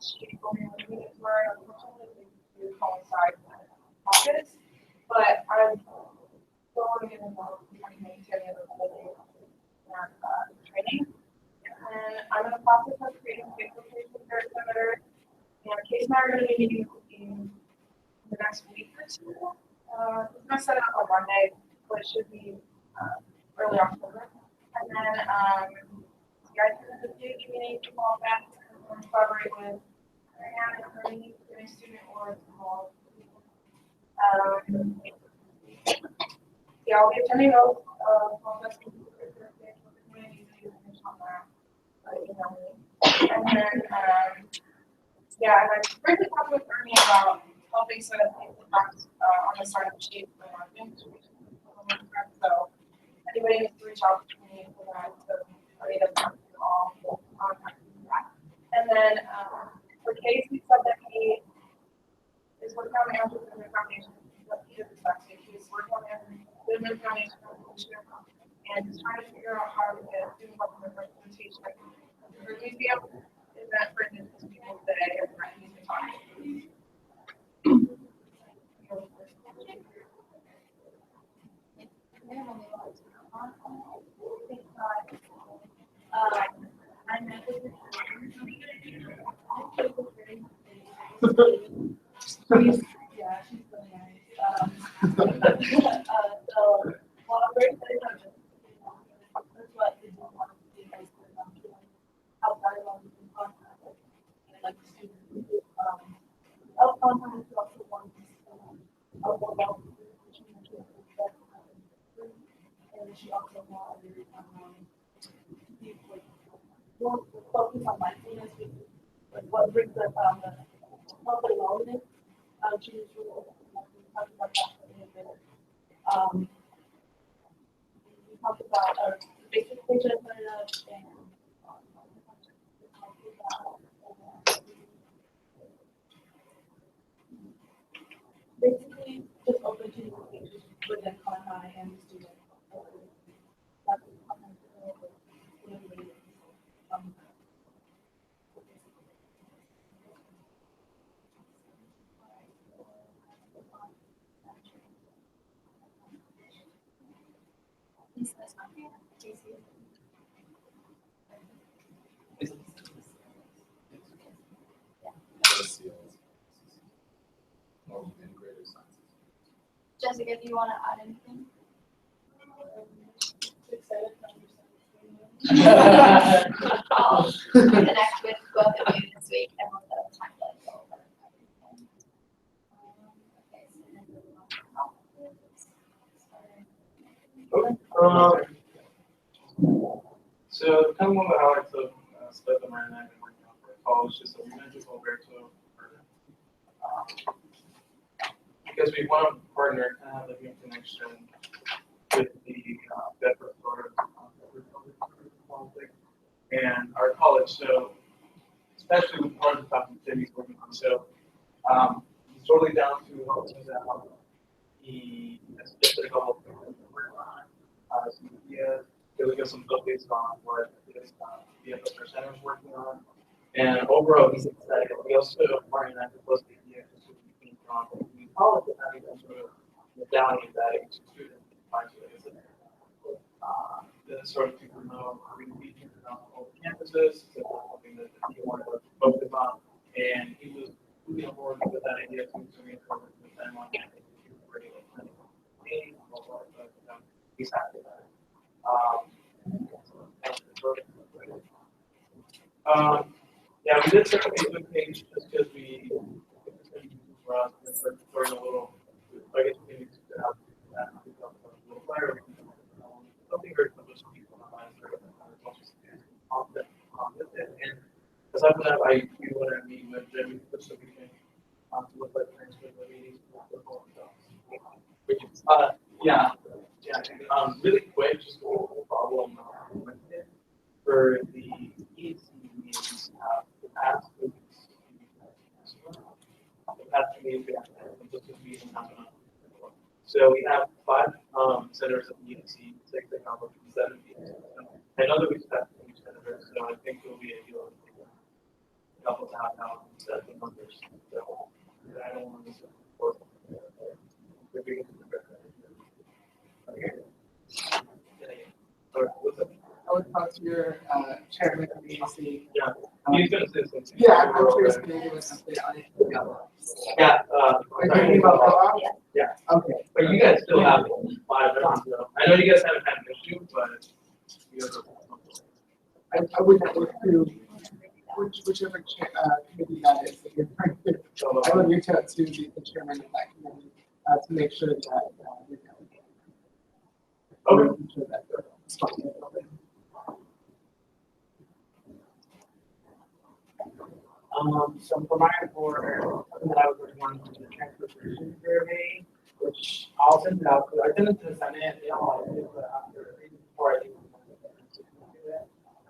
she told me to meet with her, unfortunately, we coincide with office, but I'm still want to get involved in any other training. And I'm in the process of creating a case location for Senator. And Case and I are going to be meeting in the next week or two. I'm going to set it up on Monday, but it should be early October. And then, guys, the community all that collaborate with Marianne, attorney, student, or small. Yeah, I'll be attending those. And then, yeah, and I briefly talked with Ernie about helping set up things on the start of the sheet for marketing. So anybody needs to reach out to me for that. So I mean, all contact me for that. And then for Case, we said that he is working on the Undergraduate Foundation. He's working on the Undergraduate Foundation and he's trying to figure out how to get student government representation at the museum. Is that for indigenous people today? And he's been talking. I met with yeah, she's really nice. So, well, I'm very excited about it. That's what they do want to do. How dialogue is in contact and like students. Out contact is also one and she also wanted more focus on mindfulness, like what brings us the health and wellness. She was really open to talk about that a little bit. We talked about basic things that I put up and basically just open to communication within Conai and the student. Jessica, do you want to add anything? I'll connect with both of you this week and we'll set up time to go over everything. So kind of one of the highlights of stuff that Marianne and I have been working on for college is that we mentioned Alberto because we want to partner and have like a connection with the Bedford Florida and our college. So especially with part of the topic that he's working on. So he's totally down to help us out. He has just a couple of things that we're working on. Some ideas. He'll give some updates on what his BFSR Center is working on. And overall, he's excited. We also are in that close the idea to came from college and having some sort of medallion embedding to students. Sort of to promote green features on all campuses. So that's something that he wanted to focus on. And he was moving forward with that idea to move forward with them on campus. He's happy. Yeah, we did start a Facebook page just because we, for us, we're throwing a little, I guess we can have that, a little flyer. Something very close to people online, sort of, with it. And aside from that, we want to meet with them so we can look at transcript of the meetings. Yeah. Really quick, just a little problem with it. For the EC meetings, the past weeks, so we have 5 senators of the EC, 6 that accomplish 7 meetings. I know that we've had 2 senators, so I think it will be a deal. Couple to have now instead of the numbers. So I don't want to support. I would talk to your chairman of the EC. Yeah, he's gonna say something. Yeah, I'm curious if you give us an update on it. Yeah, Are you thinking about co-op? Yeah. Okay. But you guys still have 5 rounds though. I know you guys haven't had an issue, but you guys are. I would network through whichever committee that is that you're trying to. I would reach out to the chairman of that committee to make sure that you're Okay. making sure that they're responsible. So for my report, that I was working on the transportation survey, which I'll send it out. I sent it to the Senate. They all like it, but after before I do it,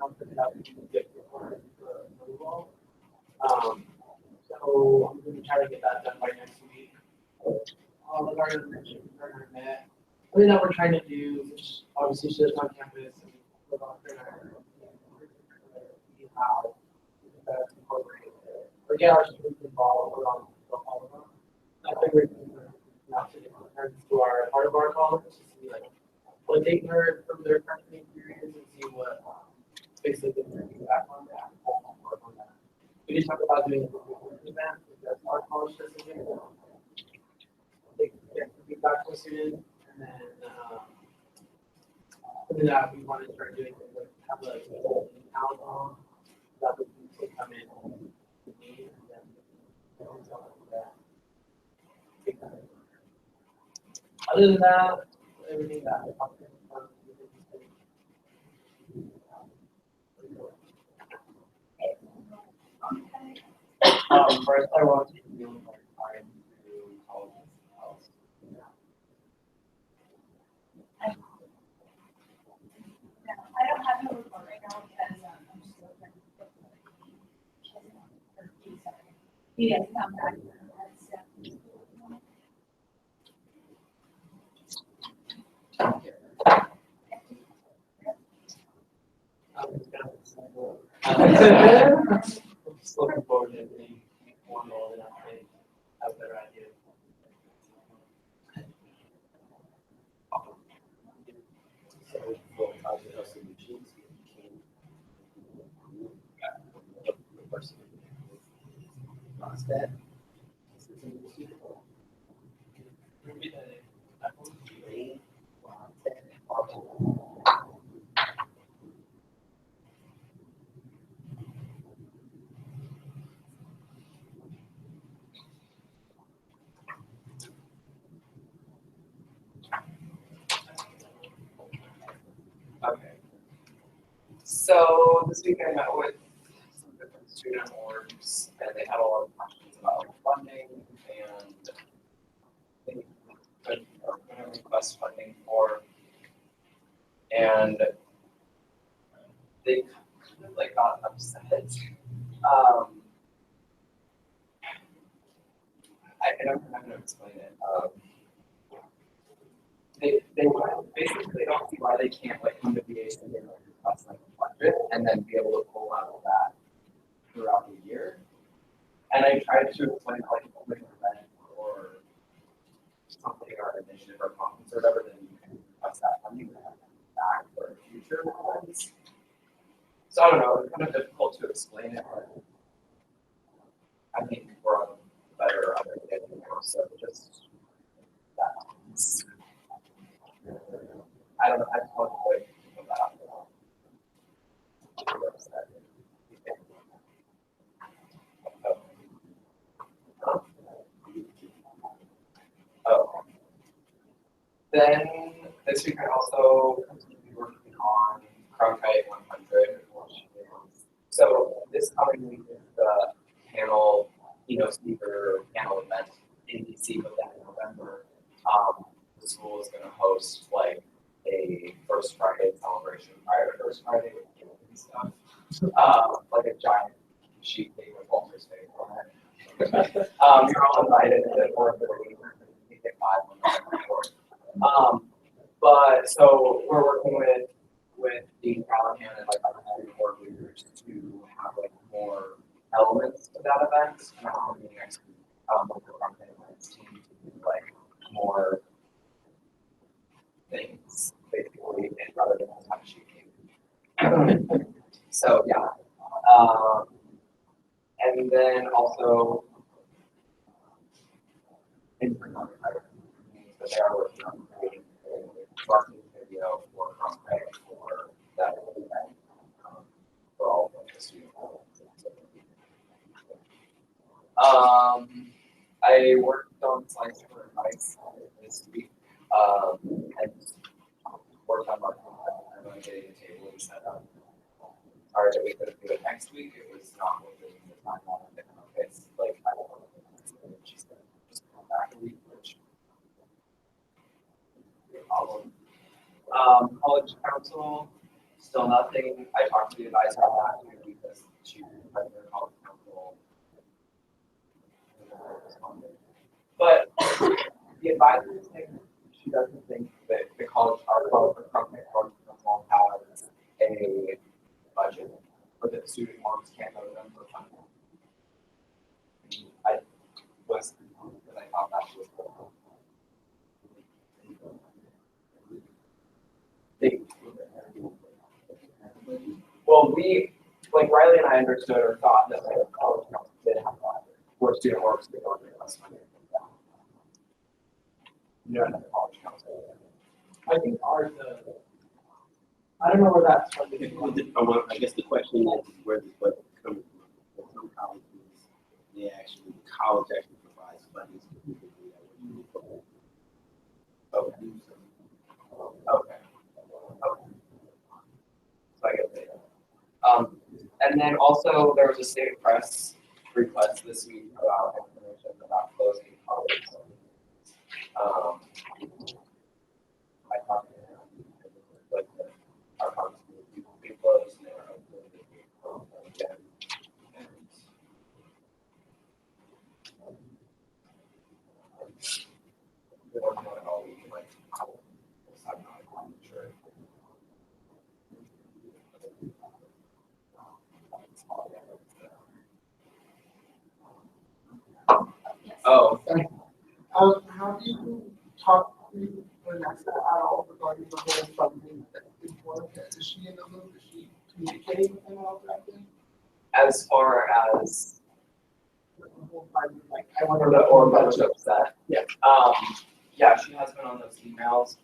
I'll send it out to get approval. So I'm going to try to get that done by next week. Regarding the internship met, something that we're trying to do, which obviously she lives on campus, and we're about to see how that's incorporated. Or get our students involved around all of them. I think we're not to to our part of our college to see like what they heard from their freshman experience and see what basically their feedback on that. We did talk about doing a event because our college doesn't get they get feedback from students, and then something that we want to start doing is like have a town hall that would come in to me and then other than that, everything that I talked about. First, I want to deal with our time to college house. I don't have no report right now because I'm just looking at he has come back. I'm just looking forward to being formal and I have a better idea. Okay. So this week I met with some different student orgs and they had a lot of questions about funding and they could request funding for. And they kind of like got upset. I don't know how to explain it. They basically don't see why they can't like come to VA and get like request like a budget and then be able to pull out of that throughout the year. And I tried to explain like an event or something or an initiative or conference or whatever, then you can request that funding back for future ones. So I don't know, it's kind of difficult to explain it, but I think we're on better understanding now. So just that. I don't know, I just want to like think about that. then this week I also continued working on Cronkite 100. So this coming week is the panel, speaker panel event in DC, but then in November, the school is going to host like a First Friday celebration prior to First Friday with games and stuff, like a giant sheet thing with Walter's face on it. You're all invited to 4:30. You get 5 but so we're working with Dean Callahan and like other board leaders to have like more elements to that event. And I'm meeting next week with the Cronkite events team to do like more things basically, and rather than a time sheet. So yeah, and then also but they are working on creating a marketing video for Cronkite for that event for all of the students. I worked on slides for advice this week, and worked on marketing. I'm going to get a table and set up. Sorry that we couldn't do it next week. It was not within the timeline. It's like I don't know. She said just come back a week, which problem. College council, still nothing. I talked to the advisor on that too because she had their college council. But the advisor is saying she doesn't think that the college, our college, or Cronkite College council has a budget, or that the student loans can't go to them for funding. I was confused because I thought that was cool. Well, like Riley and I understood or thought that the college council did have that, where student works could go to less money. You don't have the college council. I think ours, I don't know where that's from. I guess the question is where this budget comes from. For some colleges, the college actually provides funding specifically that would be for. Okay. Okay. So I get that. And then also there was a state press request this week about information about closing college. I talked to him, like our college people be closed and they were open again. They don't know at all. We can like, I'm not sure. Oh, Have you talked to Vanessa at all regarding the whole funding that is work? Is she in the loop? Is she communicating with them all directly? as far as The whole funding, like, I for wonder the or budget upset. Yeah. Yeah, she has been on those emails.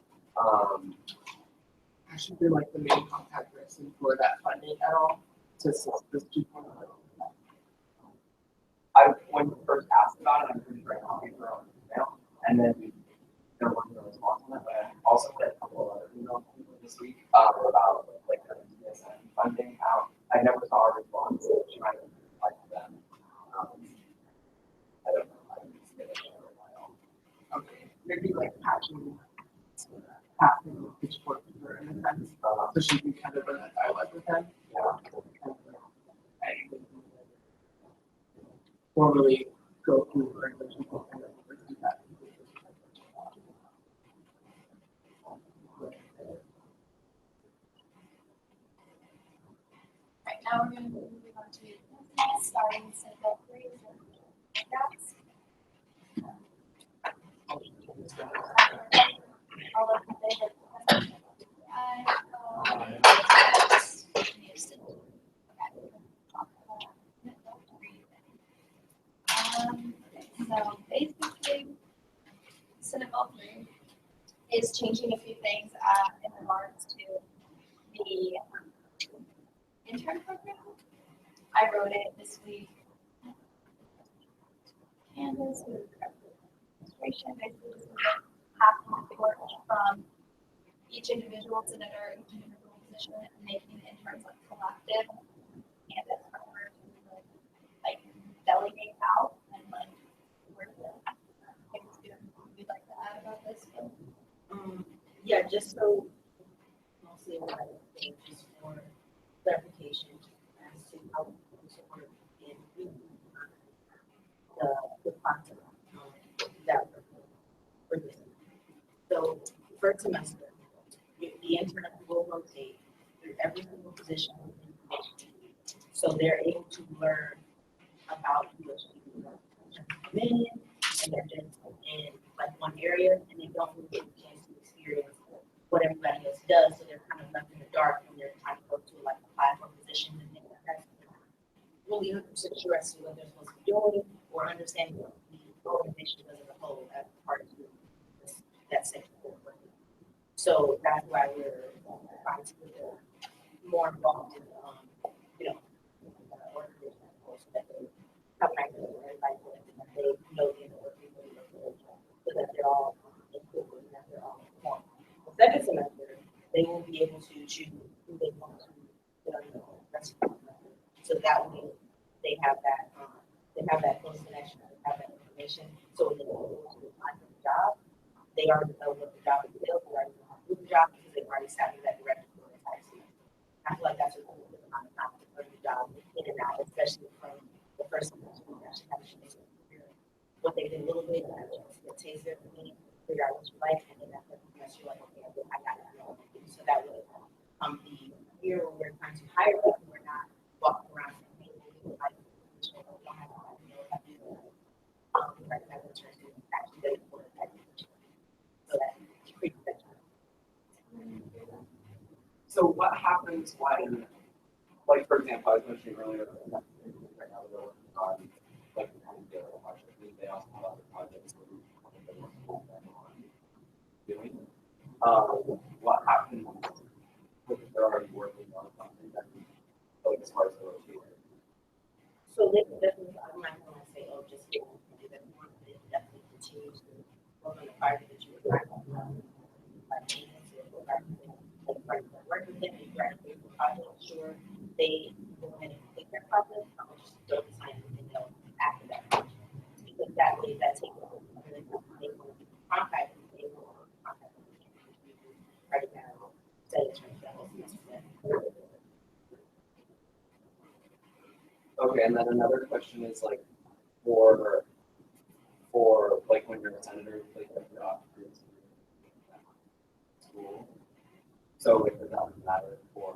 Has she been like the main contact person for that funding at all? To assist this 2.0? When we first asked about it, I'm pretty sure I copied her on email, and then there wasn't a response on it, but I also had a couple of other emails this week about like the DSM funding out. I never saw a response, so she might have replied to them. I don't know. I didn't see it for a while. Okay, maybe like passing the pitchfork to her in a sense, so she can kind of run that dialogue with them. And formally go through her and then people kind of oversee that. Right now, we're going to be moving on to starting Civic. All of the data. So basically, Senate Bill 3 is changing a few things in regards to the intern program. I wrote it this week. Candace, who is the administration, basically half support from each individual senator, each individual position, and making the interns like collective candidates for like delegate out and like work with things you'd like to add about this? Yeah, just so mostly what I think just for clarification as to how we support in the concept that for this. So first semester, the intern will rotate through every single position within the district. So they're able to learn about USGD come in and they're just in like one area and they don't really get a chance to experience what everybody else does. So they're kind of left in the dark when they're trying to go to like apply for positions and things like that. Really 100% sure as to what they're supposed to be doing or understanding what the organization does as a whole as part of that section. So that's why we're trying to get more involved in, organization so that they have an idea of everybody that they know the organization so that they're all included and that they're all informed. The second semester, they will be able to choose who they want to get on the rest of the semester. So that way they have that close connection, they have that information. So when they go to apply for the job, they already know what the job is available, they already know how to do the job because they've already sat in that direction for the entire semester. I feel like that's a really good amount of time to learn the job in and out, especially from the first semester. We actually have a chance to hear what they did a little bit, and have a chance to get a taste of it, figure out what you like, and then that semester you're like, okay, I got it. So that way, the year when we're trying to hire people, we're not walking around saying, hey, we like this, we don't have to know how to do that. We recognize the church is actually good for that. So that creates that time. So what happens when, like for example, I was mentioning earlier, right now we're working on like the kind of daily project. They also have other projects that we're working on doing. What happens if they're already working on something that like as far as the rotation? So they definitely, I'm not going to say, oh, just do that. They definitely continue to work on the project that you were trying to do. Like maintenance or work with them, you graduate the project, sure, they go ahead and complete their project, just don't sign anything else after that project. Because that way, that takes over. They will contact them, they will contact them. Right now, set it to that whole semester. Okay, and then another question is like for like when you're a senator, like you're off school. So like it doesn't matter for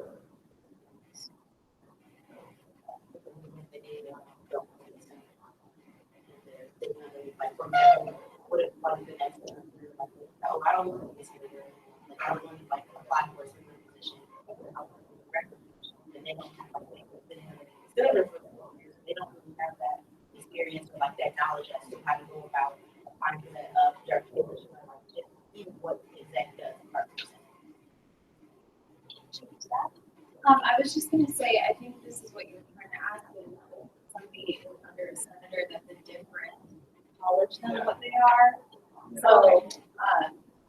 like for example, what if like the next one, like, oh, I don't want to be a senator, like I want to like apply for a similar position, and they don't have like senator for the 4 years, they don't really have that experience or like that knowledge as to how to go about applying for that position, like just even what exact does. I was just going to say, I think this is what you're trying to ask is somebody under a senator that's a different college than what they are. So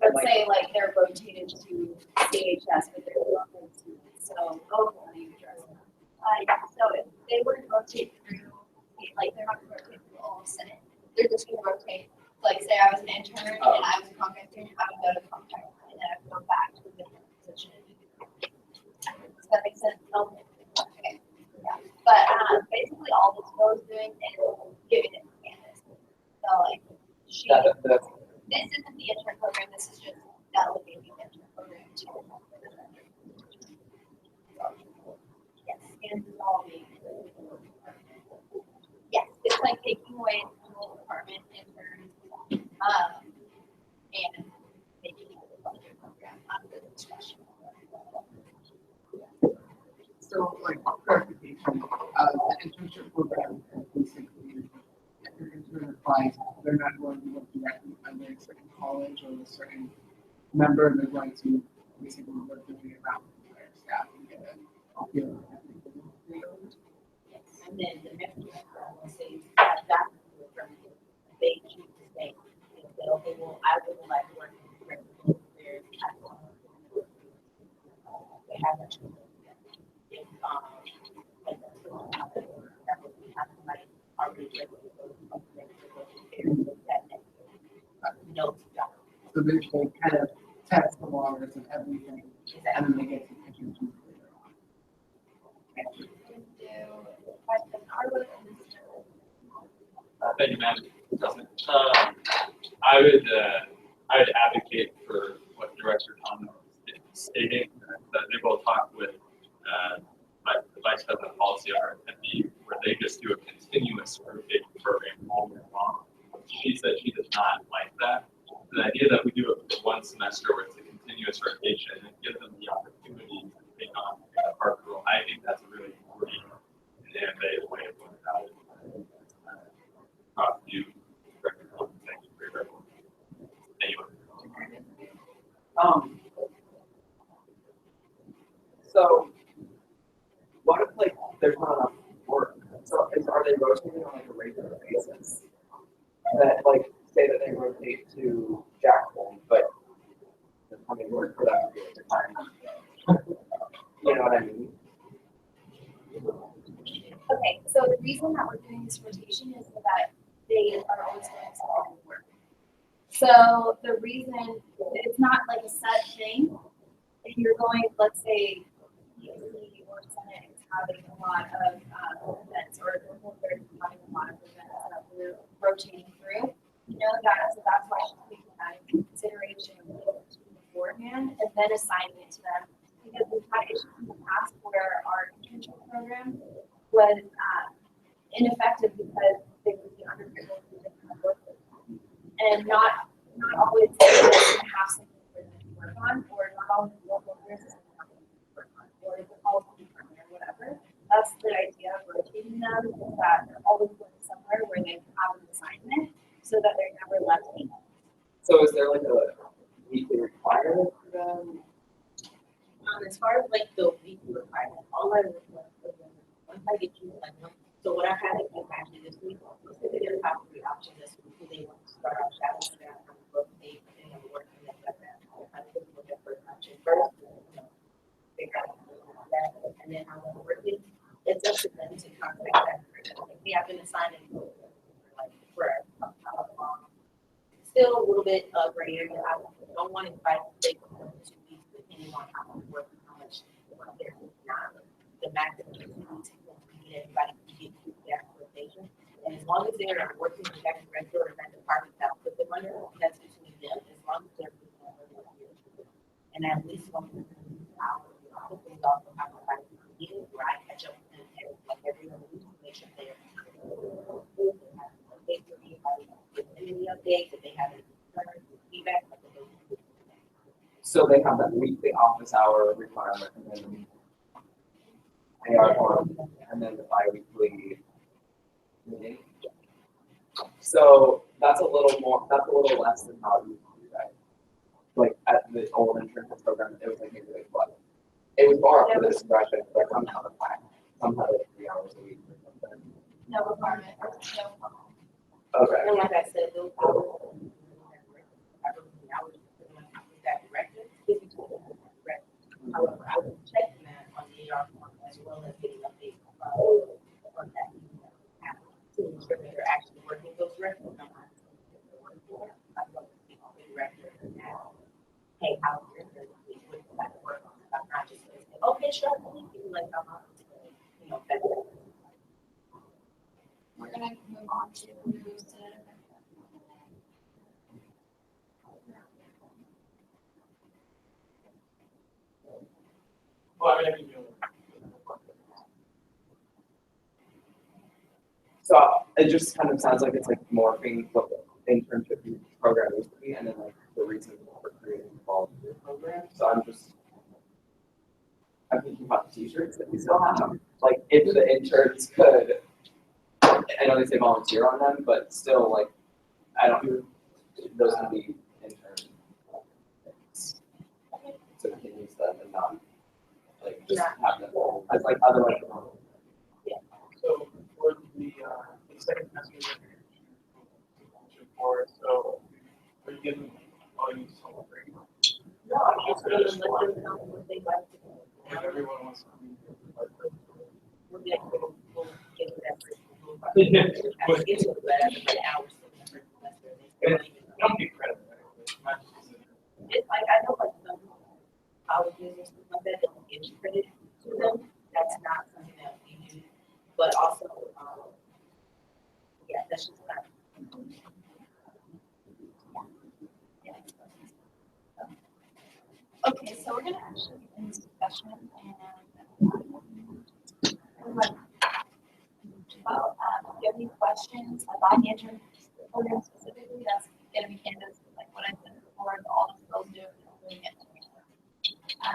let's say like they're rotated to CHS, but they're local students. So how do you address that? So if they were to rotate through, like they're not going to rotate through all of Senate, they're just going to rotate. Like say I was an intern and I was a contract student, I would go to contract and then I would go back to a different position. Does that make sense? Okay. Yeah. But basically all this goes doing is giving it to Candace. So like this isn't the intern program, this is just delegating the intern program to yes, and dissolving. Yes, it's like taking away the whole department interns and making it a budget program under the discretion. So, like, clarification, the internship program basically, if your intern applies, they're not going to look directly under a certain college or a certain member, they're going to basically work doing it around their staff and get it. Yes, and then the membership program will say that they choose to stay. They say, okay, well, I would like to work in haven't. If, like, that would be having like already notes. So they kind of test the waters and everything, and then they get to pick and choose later on. Thank you, Madam President. I would advocate for what Director Tom is stating, that they will talk with the Vice President of Policy on RFP, where they just do a continuous rotating program all year long. She said she does not like that. The idea that we do it for one semester where it's a continuous rotation and give them the opportunity to take on a part role, I think that's a really important and innovative way of going about it. You, Director Tom, thank you for your work. Anyway. So what if like there's not enough work? So are they rotating on like a regular basis? That like say that they rotate to Jackson, but there's coming work for that period of time. You know what I mean? Okay, so the reason that we're doing this rotation is so that they are always going to have work. So the reason, it's not like a set thing. If you're going, let's say, USGD or Senate is having a lot of events, or they're having a lot of events that we're rotating through, you know that, so that's why she's taking that into consideration beforehand and then assigning it to them. Because we've had issues in the past where our internship program was ineffective because they would be undergraduate who didn't have work with them. And not always have something for them to work on, or not always local nurses have something to work on, or the policy department or whatever. That's the idea of rotating them, is that they're always going somewhere where they have an assignment so that they're never left behind. So is there like a weekly requirement for them? As far as like the weekly requirement, all I would want for them, once I get you like one, so what I had to do actually this week, was that they didn't have the option this week, who they want to start out shadowing, so they have to book a, and have work and like that. I think we'll get first option first, figure out that, and then how they're working. It's up to them to contact that person. Like, we have been assigned like for how long. Still a little bit gray area. I don't want to invite them to 2 weeks, depending on how much work and how much work they're not. The maximum is to get everybody to get through their rotation. And as long as they're working with that director or that department that put them under, that's between them. As long as they're and at least 1 hour, I think we also have a right meeting where I catch up with them like every other week to make sure they're any updates, if they have any feedback. So they have that weekly office hour requirement, and then they are on, and then the bi-weekly meeting. So that's a little less than how you do that. Like at the old internship program, it was like maybe like what? It was more up to the discretion, but somehow the plan, somehow like 3 hours a week or something. No requirement, no. Okay. And like I said, those hours, that director, however, I would check that on the AR form as well as getting updates on that. To ensure that they're actually working those records. I love to see all the director and now, hey, how is your what type of work on it? I'm not just saying, okay, sure, like I'm not, you know, that. We're gonna move on to news. Well, I mean, I can do it. So it just kind of sounds like it's like morphing what the internship program used to be, and then like the reason for creating the volunteer program. So I'm thinking about the t-shirts that we still have. Like if the interns could, I know they say volunteer on them, but still like, I don't, those can be interns. So we can use them and not like just have them as like other like. So for the second semester, so are you getting all you so great? No, I'm just gonna let them know what they like to do. If everyone wants to be We'll get to that. But- Get to it, but after the hours. Don't get credit. It's like, I know like some colleges or something like that, don't give credit to them, that's not something that we do, but also, yeah, that's just not. Okay, so we're gonna actually end this discussion and well, if you have any questions about the intern program specifically, that's gonna be candidates, like what I said before, all the girls do, doing it.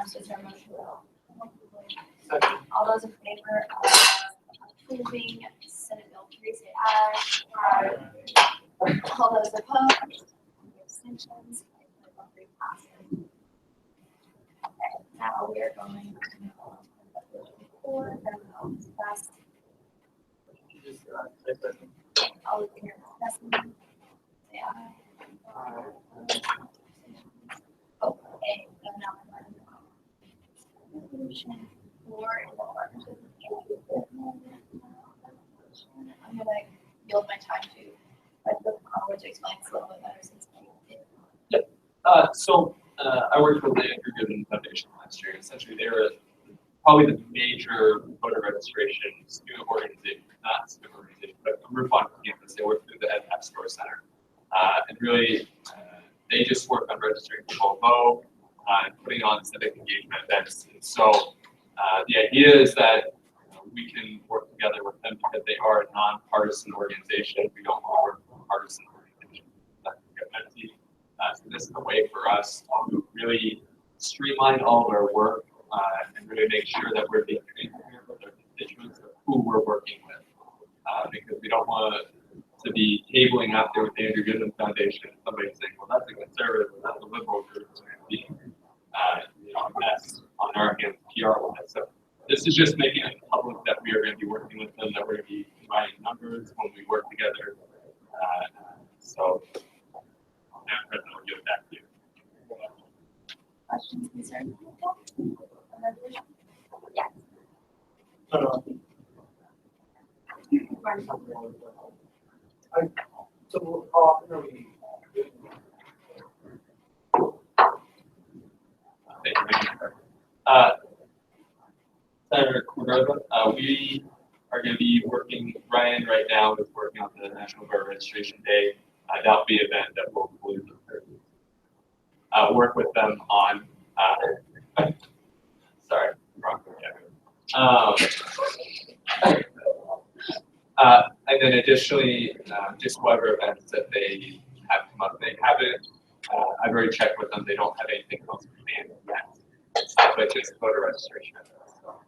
So is there a motion? All those in favor of approving Senate Bill 3, say aye. Aye. All those opposed? Any abstentions? Bill 3 passes. Okay, now we are going to then I'll discuss all of your discussing. Say aye. Okay, so now resolution for the partnership. I'm gonna yield my time to Howard to explain this a little bit better since I worked with the Andrew Goodman Foundation last year. Essentially, they were probably the major voter registration student organization, not student organization, but a group on campus. They work through the App Store Center. And really, they just work on registering people to vote and putting on civic engagement events. And so the idea is that we can work together with them because they are a nonpartisan organization. We don't want to work with partisan organizations. So this is a way for us to really streamline all of our work and really make sure that we're being transparent with our constituents of who we're working with. Because we don't want to be tabling out there with the Andrew Goodman Foundation and somebody saying, well, that's a conservative, or that's a liberal group. It's going to be a mess on our hands PR-wise. So this is just making it public that we are going to be working with them, that we're going to be providing numbers when we work together. So Madam President, I'll give it back to you. questions, concerns? Yes. So how often are we? Thank you. Senator Cordova, we are going to be working, Ryan right now is working on the National Voter Registration Day. That'll be an event that will work with them on, sorry, wrong and then additionally, just whatever events that they have come up, they haven't, I've already checked with them, they don't have anything else planned yet, but just voter registration. So,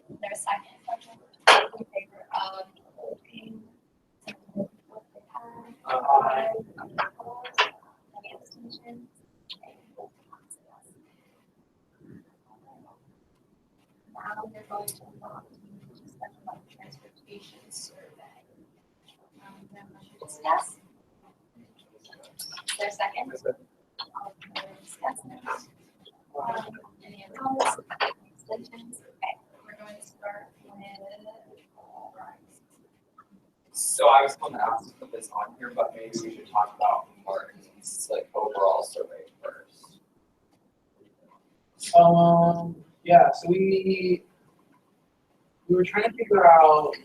There's a second. In favor of voting. Any abstentions? Now we're going to move on to discussion about the transportation survey. Discuss. Is there a second? All in favor of discussing it? Any opposed? Abstentions? Okay, we're going to start with. So I was going to ask to put this on here, but maybe we should talk about Martin's like overall survey first. Yeah, so we were trying to figure out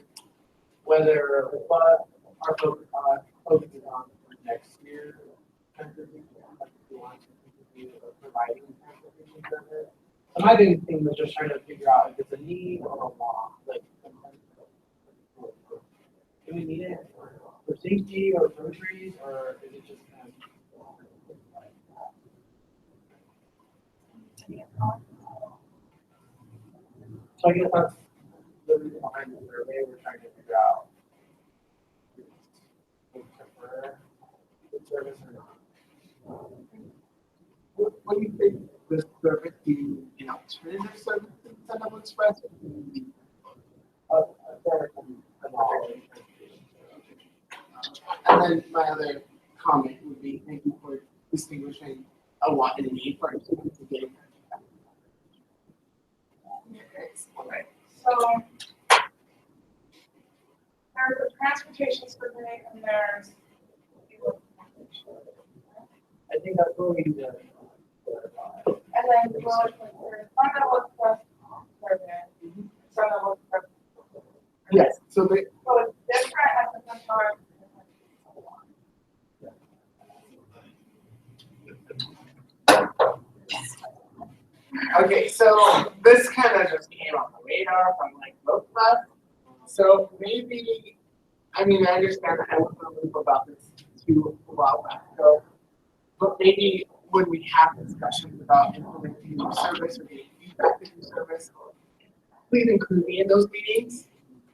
whether what our focus is on for next year. We want to continue providing transportation service. So my big thing was just trying to figure out if it's a need or a want. Like, do we need it for safety or groceries, or is it just kind of so I guess that's the reason behind the survey. We're trying to figure out if we prefer good service or not. What do you think this service be an alternative service to Central Express? then my other comment would be, thank you for distinguishing a want and a need for our students to get. Okay, so there's a transportation survey and there's. I think that's what we need to. And then the village, there's fundamental trust survey, fundamental trust. Yes, so the, So it's different at the same time. okay, so this kind of just came on the radar from like both of us. So maybe, I mean, I understand that I was in a loop about this too a while back ago, but maybe when we have discussions about implementing new service or getting feedback to new service, please include me in those meetings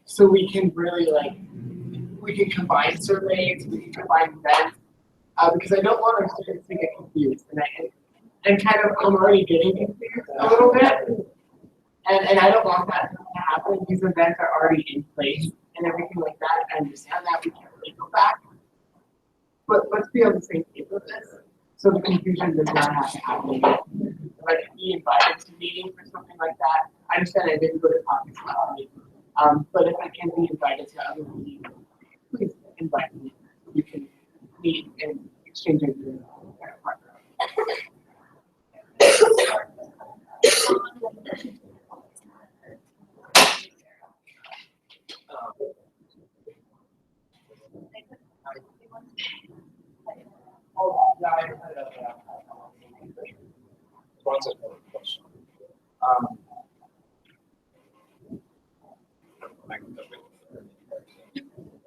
so we can really like, we can combine surveys, we can combine events, because I don't want our students to get confused. And kind of, I'm already getting confused a little bit. And I don't want that to happen. These events are already in place and everything like that. I understand that, we can't really go back. But let's be on the same page with this. So the confusion does not have to happen. Like be invited to meetings or something like that. I understand I didn't go to topics last week. But if I can be invited to other meetings, please invite me. You can meet and exchange ideas. Yeah, I had a question.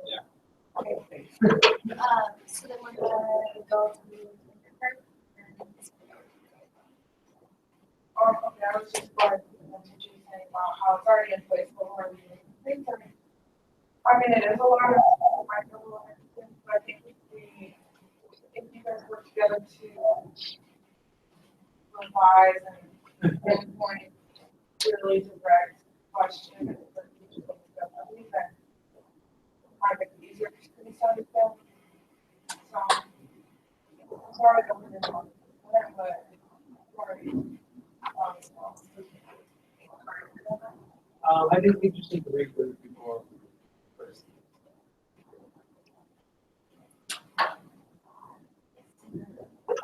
Yeah. So then we're gonna go to. Okay, I was just going to teaching saying about how it's already in place before we think of it. I mean, it is a lot of micro things, but I think if you guys work together to revise and pinpoint really direct questions for each of those stuff, I think that might make it easier for me to understand. So, I'm sorry I don't know that, but sorry. I think we just need to wait for people first.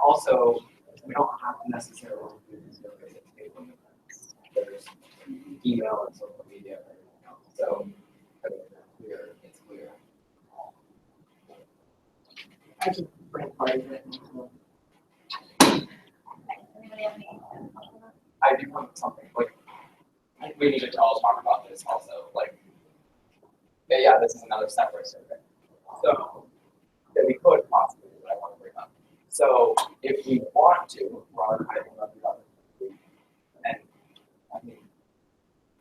Also, we don't have to necessarily do this survey at table. There's email and social media and everything else. So I think it's clear. I just bring part of it. Anybody have any? I do want something, like, we need to all talk about this also, like, yeah, this is another separate survey. So, that we could possibly do, what I want to bring up. So, if we want to, Robert, I think that's another, and, I mean,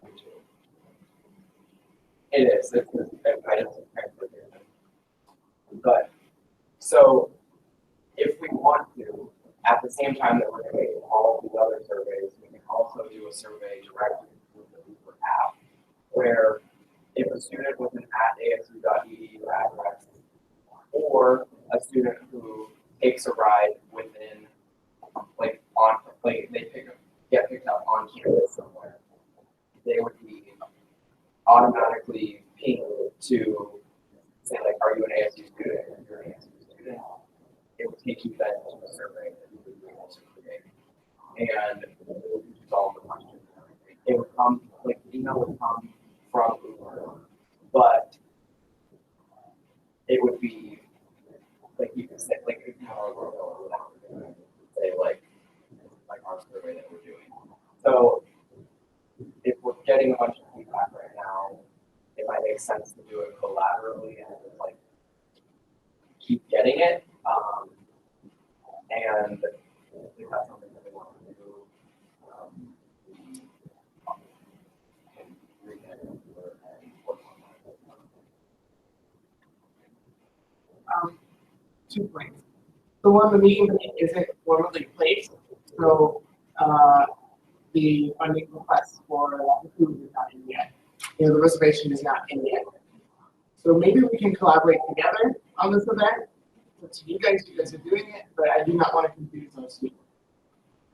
we do. It is, it's transportation. But, so, if we want to, at the same time that we're doing all of these other surveys, we can also do a survey directly with the Uber app, where if a student with an @asu.edu address, or a student who takes a ride within, like they get picked up on campus somewhere, they would be automatically pinged to say like, are you an ASU student? If you're an ASU student, it would take you then to a survey that you would be able to create. And it would resolve the question. It would come, like the email would come from Uber, but it would be like you could say like you can have our logo or whatever, say like our survey that we're doing. So if we're getting a bunch of feedback right now, it might make sense to do it collaterally and like keep getting it. And if that's something that we want to do, can read it and work on that. 2 points. So one, the meeting isn't formally placed, so the funding request for the food is not in yet. The reservation is not in yet. So maybe we can collaborate together on this event. So to you guys are doing it, but I do not want to confuse those students.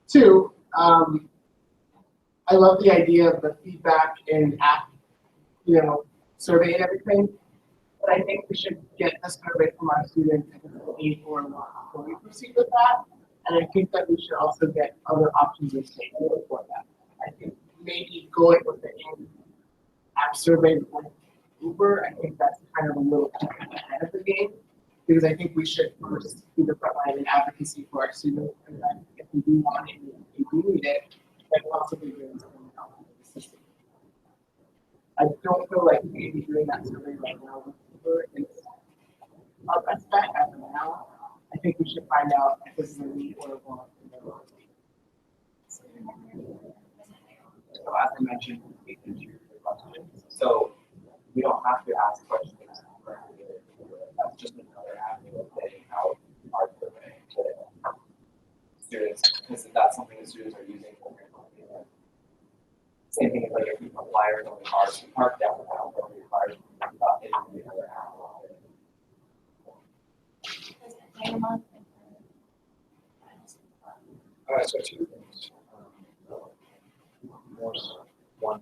Two, I love the idea of the feedback and app, survey and everything. But I think we should get a survey from our students before we proceed with that. And I think that we should also get other options in state for that. I think maybe going with the app survey with Uber, I think that's kind of a little too ahead of the game. Because I think we should first do the frontline and advocacy for our students. And then if we do want it, if we need it, then possibly doing something else in the system. I don't feel like maybe doing that survey right now with Uber is our best bet as of now. I think we should find out if this is a need or a want. So as I mentioned, so we don't have to ask questions. That's just another avenue of getting out our survey to students, because that's something the students are using. Same thing as like if we put flyers on the cars, we park downtown, or we flyers about hitting the other app. So two things. One,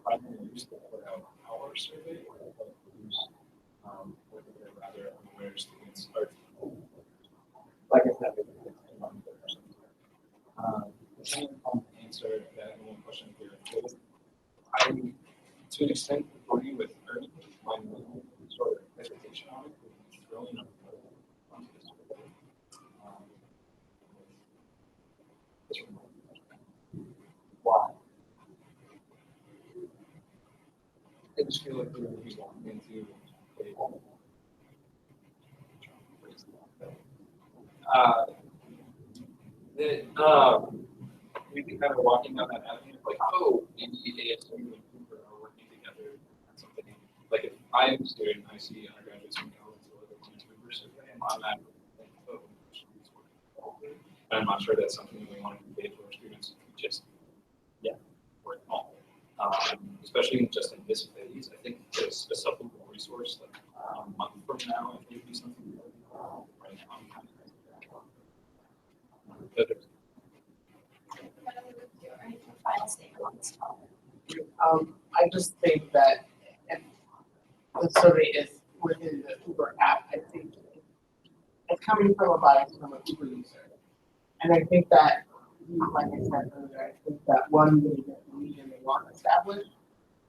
primarily use to put out our survey, or use whether they're rather unaware students are. Like I said, The same answer that one question here. I, to an extent, agree with Ernie. My sort of hesitation on it is throwing up onto the survey. why? I just feel like we're walking into we've been kind of walking down that avenue of like, oh, maybe ASU and Cooper are working together on something. Like if I'm a student, I see undergraduates from college or the Cooper survey, and I'm not like, oh, and I'm not sure that's something that we want to convey to our students. Just work all. Especially just in this phase, I think there's a supplemental resource like a month from now, I think would be something right now. I'm kind of I just think that if the survey is within the Uber app, I think it's coming from a bias from an Uber user. And I think that, like I said earlier, I think that one, we need a need and they want established.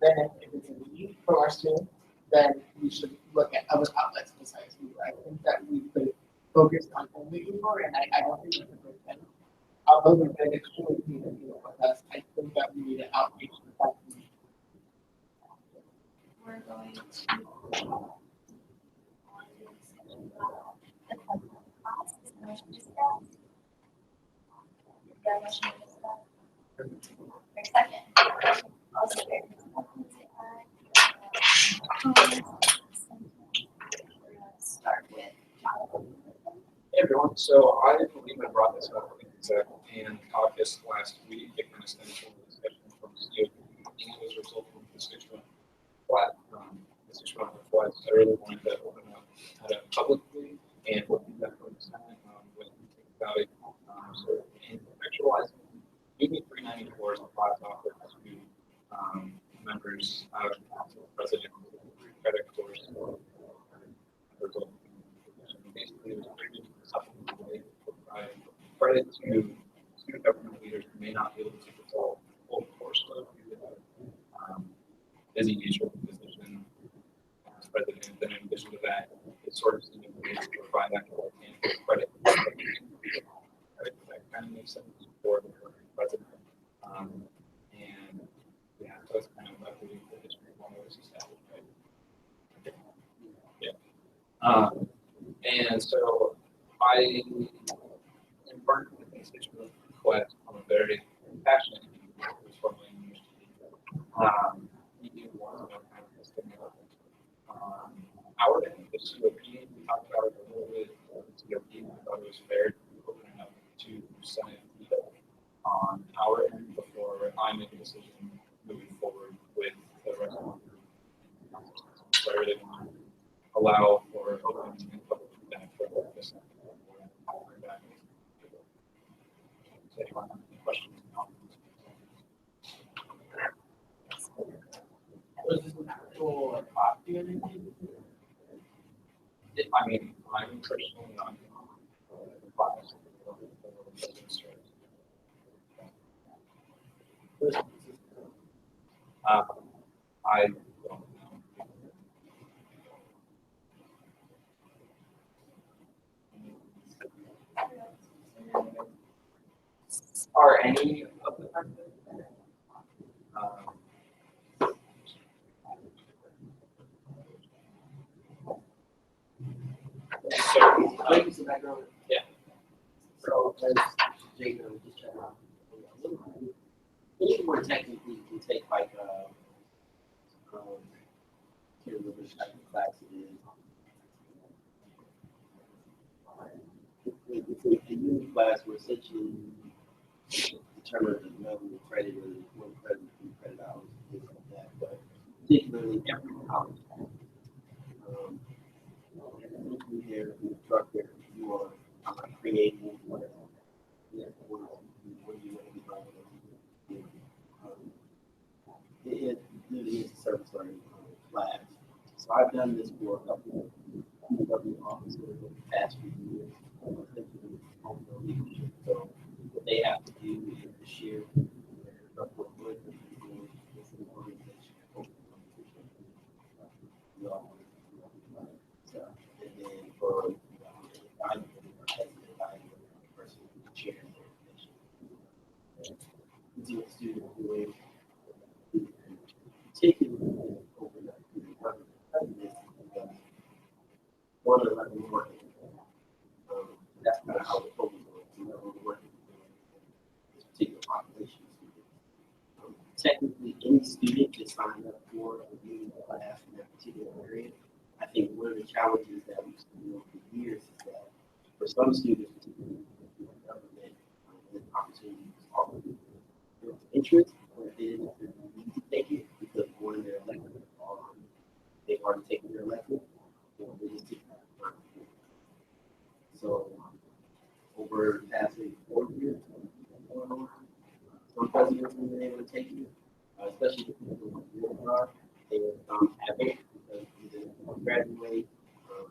Then if it's a need from our students, then we should look at other outlets besides Uber. I think that we've been focused on only Uber, and I don't think that's a good thing. Although we've been extremely communicative with us, I think that we need to outreach to that community. We're going to. Second. Start with. Hey everyone, so I believe I brought this up in exec and caucus last week. It kind of stemmed from the discussion from COP, and it was a result from constituent request. I really wanted to open up publicly and what feedback from the Senate when we think about it. So in contextualizing, UB 394 is a class offered to members of the council, president, credit course, basically it was created to supplement the way to provide credit to student government leaders who may not be able to take the full course load due to the busy nature of the position as president. Then in addition to that, it's sort of seen as a way to provide that credit. That kind of makes sense for the president. And yeah, so it's kind of like the history of one that was established, right? Yeah. And so I embarked on the constituent request on a very passionate issue, which was formally USGD. You want to know kind of this thing our end, the COP, we talked about it a little bit. The COP, we thought it was fair to open it up to Senate on our end before I make a decision moving forward with the rest of the group. where they want to allow for open and public feedback for this. Does anyone have any questions? Was this an actual like copy or anything? I mean, I'm personally not biased. I don't know. Are any of the Ladies and background. Yeah. So, as Jacob was just checking out, anyone technically can take like can't remember which type of class it is. It's a uni class where essentially determine the level of credit or one credit, 2 credit hours, things like that. But particularly every college, here, instructor, you are creating whatever. Yeah, what do you want to be done with? It really is a service learning class. So I've done this for a couple of government officers over the past few years. So what they have to do is to share their work with the organization. And then for I person sharing information. Student doing particularly overnight one of the working. That's kind of how the focus works. We're working with this particular population of students. Technically, any student can sign up for a union class in that particular area. I think one of the challenges that we've seen over the years is that for some students, particularly in government, the opportunity is already interest, or they didn't need to take it because one of their elected they've already taken their elected, or they just take that. So over the past 4 years, some presidents have been able to take it, especially the people who are they have it because either they graduate,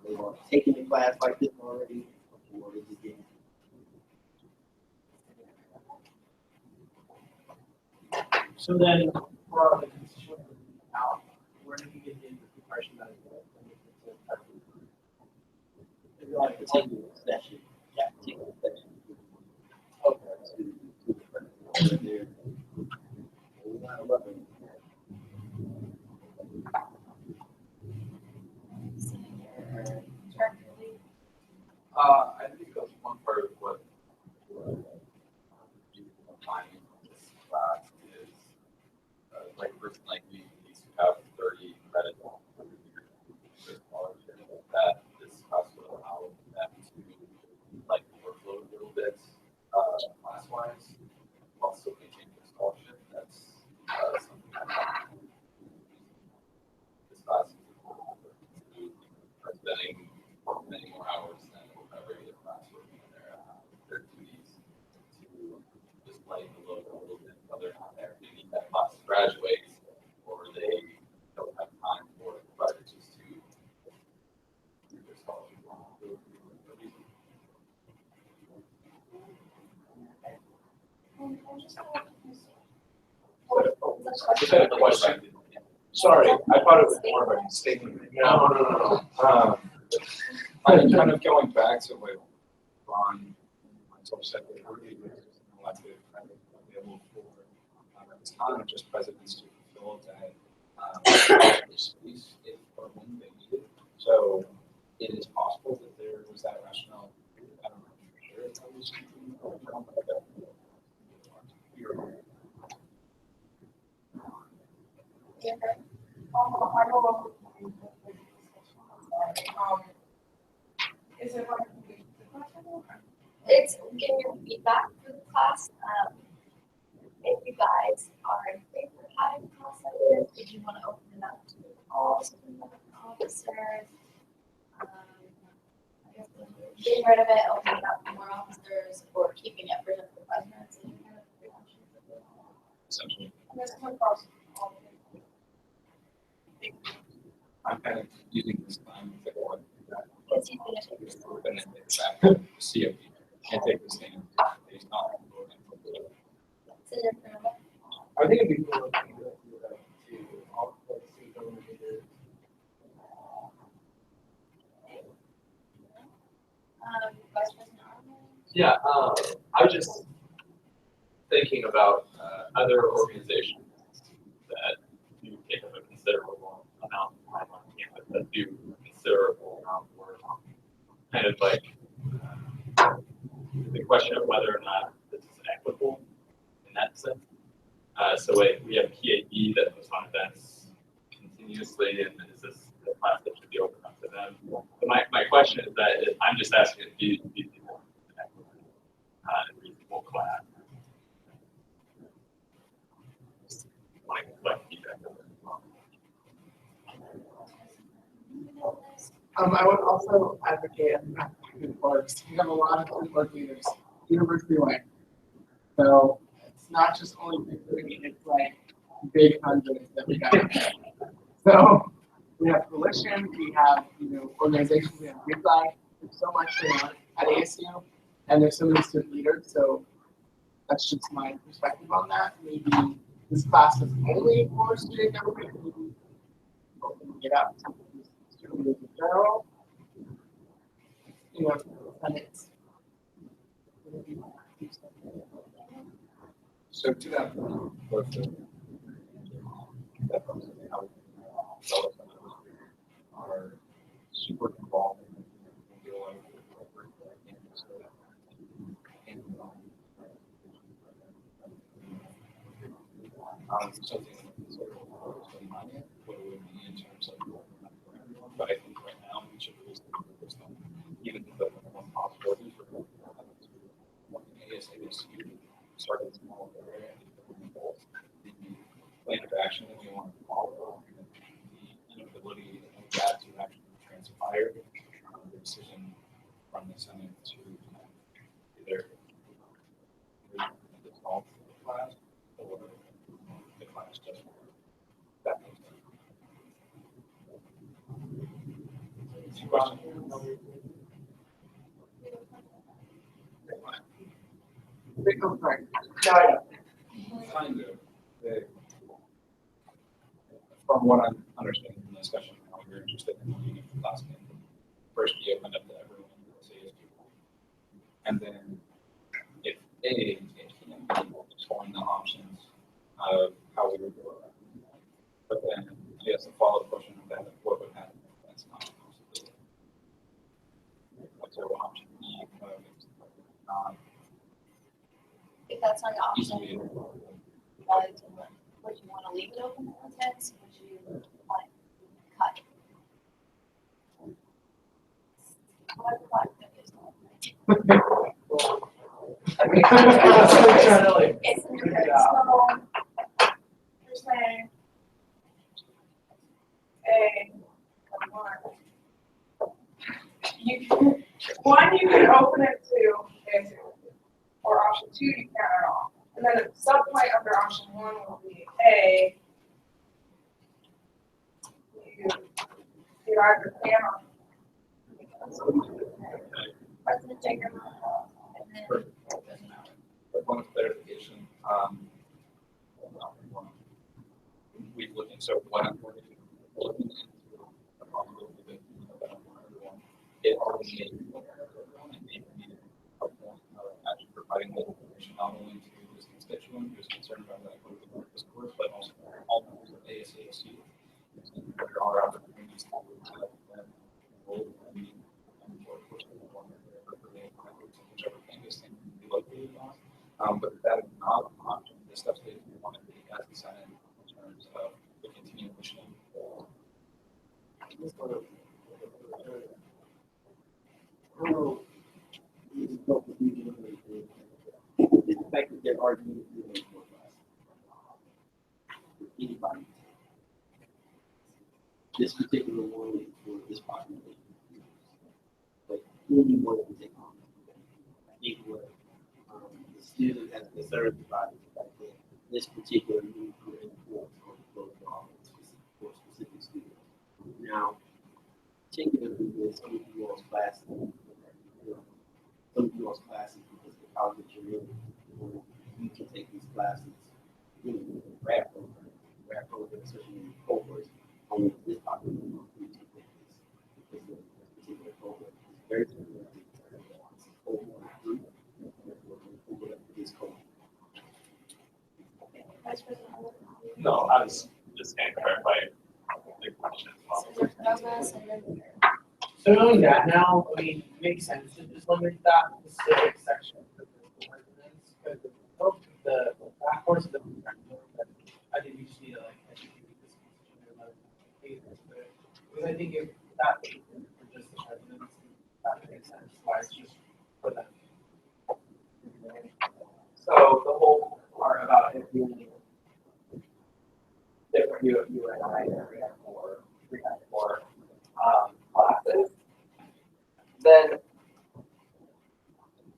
they've already taken a class like this already, or they just didn't. So then, for the constituent out, where did you get the impression that If you like to take a session, yeah, take a session. Okay. I think that's one part of what finding this class is like we used to have 30 credit that this class would allow them to like workload a little bit class wise while still maintaining the scholarship. That's something that this class is spending many more hours than a regular class working on their duties to just lighten the load a little bit, whether or not they need that class to graduate or they don't have time for it, but it's just to do their scholarship. I just had a question. Sorry, I thought it was more of a statement. No. I'm kind of going back to what Ron said, we're elected kind of available for at this time, just presidents to fulfill that space if or when they need it. So it is possible that there was that rationale. I don't know for sure if that was Is it like It's getting your feedback for the class. If you guys are in favor of having a class like this, if you want to open it up to all students of the college, officers. I guess getting rid of it, opening it up for more officers, or keeping it for just the presidents. And kind of three options. Essentially, And this one across all of them. I'm kind of using this time to go on that. Because he's gonna take this. And then it's back to CFP. Can't take this thing. It's not. It's in your program. I think it'd be cool if we could do that to all the state government leaders. Vice President Arnold. Yeah, I was just thinking about other organizations that do take up a considerable amount of time on campus, that do considerable amount of work. Kind of like the question of whether or not this is equitable in that sense. So we have PAD that puts on events continuously, and is this the class that should be open up to them? But my question is that I'm just asking if these people an equitable, reasonable class. Just wanting to collect feedback on that as well. I would also advocate good works. We have a lot of good work leaders, university-wide. So it's not just only big 30, it's like big hundreds that we got. So we have coalition, we have organizations, we have Big Flag. There's so much going on at ASU, and there's so many student leaders. So that's just my perspective on that. Maybe this class is only for student government. Maybe open it up to student leaders in general. And it's So to that point, both the are super involved in dealing with something what it would be in terms of but I think right now we should really stay focused on even the one possibility for ASU starting small area the plan of action that we want to follow, the inability of that to actually transpire the decision from the Senate to either dissolve the class or the class just that makes sense. Two questions. big complaint. Kind of. From what I'm understanding from the discussion, how you're interested in looking at the class name, first be opened up to everyone, say as people. And then if exploring the options of how we would go about it. But then I guess the follow-up question of that, what would happen if that's not a possibility? What's our option B? If that's not an option, Easily. would you want to leave it open for tests? Would you want it cut? What is it's in your Okay, so you're saying one, you can open it to or option 2, you can't at all. And then the subpoint under option 1 will be A. You either can or. President Jacob, and then But one clarification, we've looked, so what I'm looking into the possibility that everyone, it already made actually providing the information not only to this constituent who's concerned about that discourse, but also all members of ASASU. There are opportunities to have that role and whichever campus they can be located on. But that is not an option. The stuff that we want to be as the Senate in terms of the continuation. The fact that they're arguing anybody. this particular one is for this population. But who do you want to take on? I think what the student has concerned about is that this particular new group for specific students. Now, particularly with some of you all's classes, because of the college that you're in, you can take these classes, grad program, especially in cohorts, only this population, you can take this because of this particular program is very similar to this cohort group, this cohort. Vice President. No, I was just going to clarify the question as well. So there's progress and then. So knowing that now, I mean, it makes sense to just limit that to specific section for the residents, because the back course of the but I think you should need to like educate this cases, but because I think if that isn't for just the residents, that makes sense, why it's just for them. So the whole part about if you different you and I have more classes, then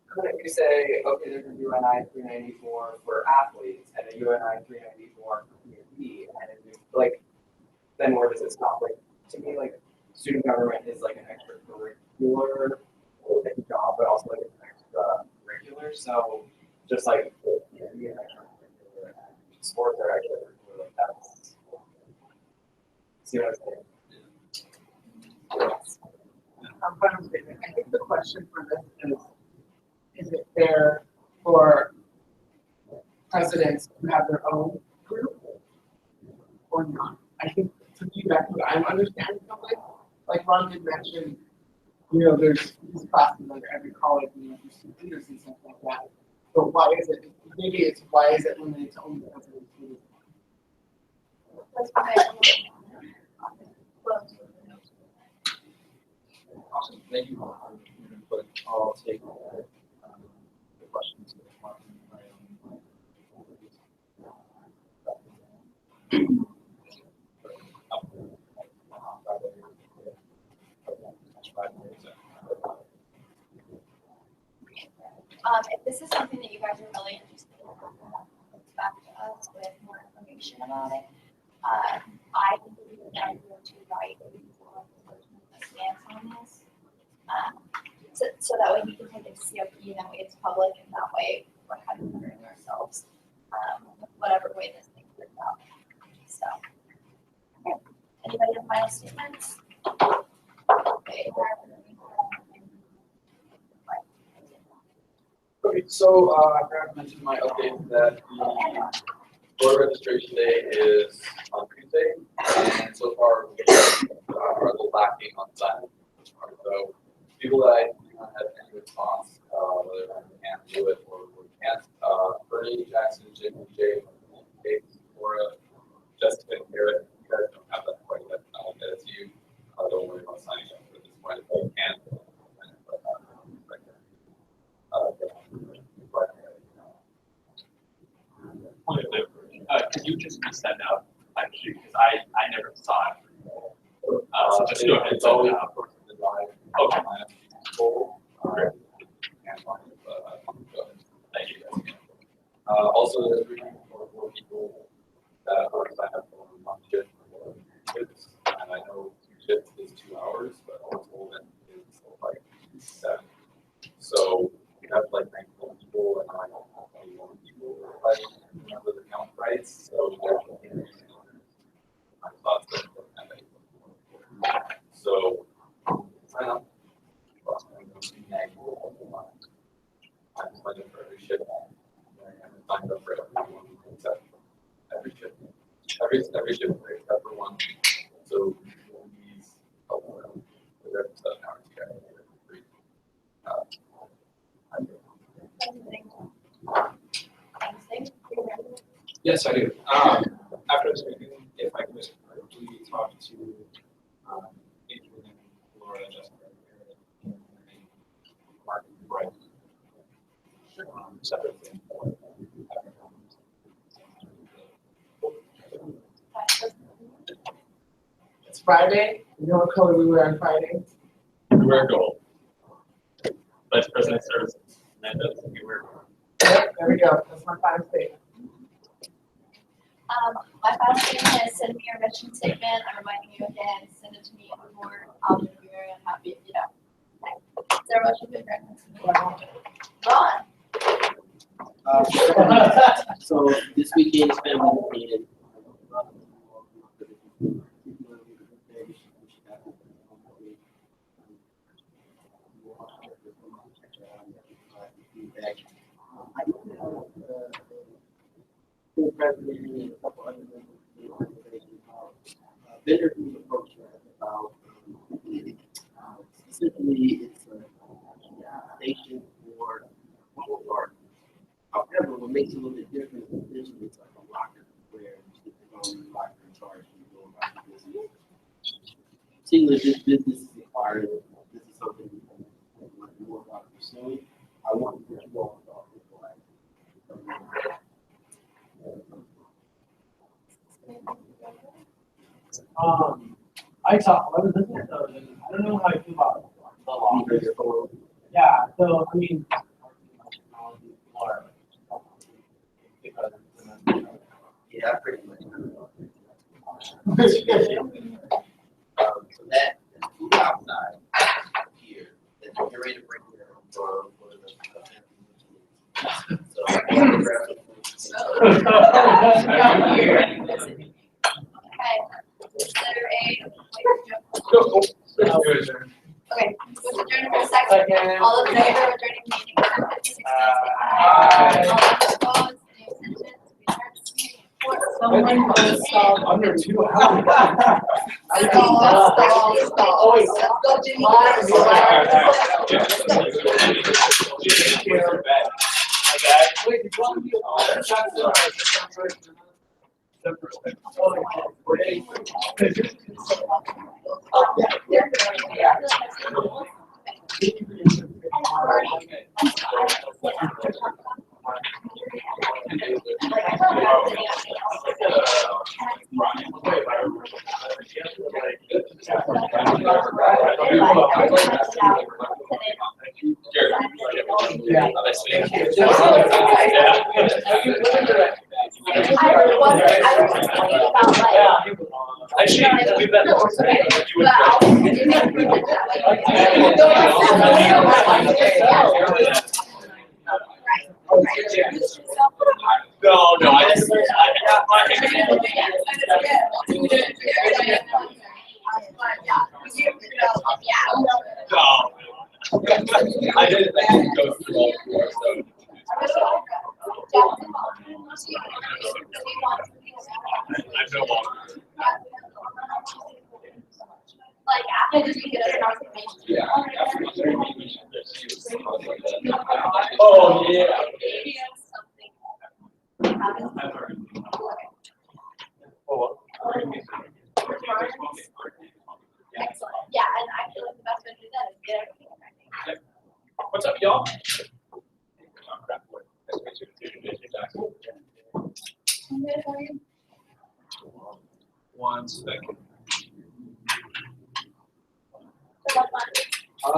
couldn't you say, okay, there's a UNI 394 for athletes and a UNI 394 for community, and it's like, then where does it stop? Like, to me, like, student government is like an extracurricular job, but also like an extra-regular, so just like, be an extracurricular, sports are extracurricular, like that's, see what I'm saying? I'm fine with it. I think the question for this is it fair for presidents to have their own group or not? I think to feedback what I'm understanding from it, like Ron did mention, there's these classes under every college, there's some leaders and stuff like that. But why is it, maybe it's why is it limited to only presidents? Awesome, thank you all for your input. I'll take the questions. If this is something that you guys are really interested in, it's back to us with more information about it. I think it would be ideal to write a stance on this. So that way you can take it to COP, and that way it's public, and that way we're kind of covering ourselves, whatever way this thing works out. So, okay. Anybody have final statements? Okay. Okay, so I forgot to mention my update that the voter registration day is on Tuesday, and so far we are a little lacking on that. So people that I do not have any response, whether we can do it or we can't, Bernie, Jackson, Jim, Jay, Kate, Laura, Jessica, and Garrett, you guys don't have that quite yet. I'll get it to you. Don't worry about signing up at this point. If you can, Could you just resend out, actually, because I never saw it. So just go ahead and send it out. Okay. Thank you guys again. Also, there's more people that are signed up for one shift for shifts, and I know 2 shifts is 2 hours, but all that is like 7. So we have like 19 people, and I don't know 21 people, if I remember the count right. So there's my thoughts that so sign up. I'm signed up for every shift. I haven't signed up for everyone except every shift. Every shift except for one. So these every 7 hours together. Yes, I do. After this meeting, if I could just quickly talk to Adrian and Laura, Jessica, and Mark, right? Separately. Friday. You know what color we wear on Friday? We wear gold. Vice President Services. Mendoza, we wear gold. Yep, there we go. That's my final statement. My final statement is send me your mission statement. I'm reminding you again, send it to me on the board. I'll be very unhappy if you don't. Okay. Is there a motion to adjourn? Ron? So this weekend is family weekend. President and a couple other members of the organization about vendor who's approached us about specifically it's a station for mobile park. However, what makes it a little bit different is visually it's like a locker where you stick the phone in the locker and charge you go about your business. Seeing that this business is acquired, this is something we want more about pursuing. I want to put you all about it. I was looking at those, and I don't know how I feel about the law. Yeah, so I mean, Yeah, pretty much. So that food outside here, that you're ready to bring here from one of the. So. Okay. Is there a? Okay. Who's adjourned for a second? All those in favor of adjourning the meeting? All those opposed? Any abstentions? Someone was under 2 hours. No, I just, I didn't go through all four, so. I'm no longer. Like after this, we get a confirmation. Yeah. Oh, yeah. Maybe something happens. Excellent. Yeah, and I feel like the best way to do that is get everything. What's up, y'all? One second. So,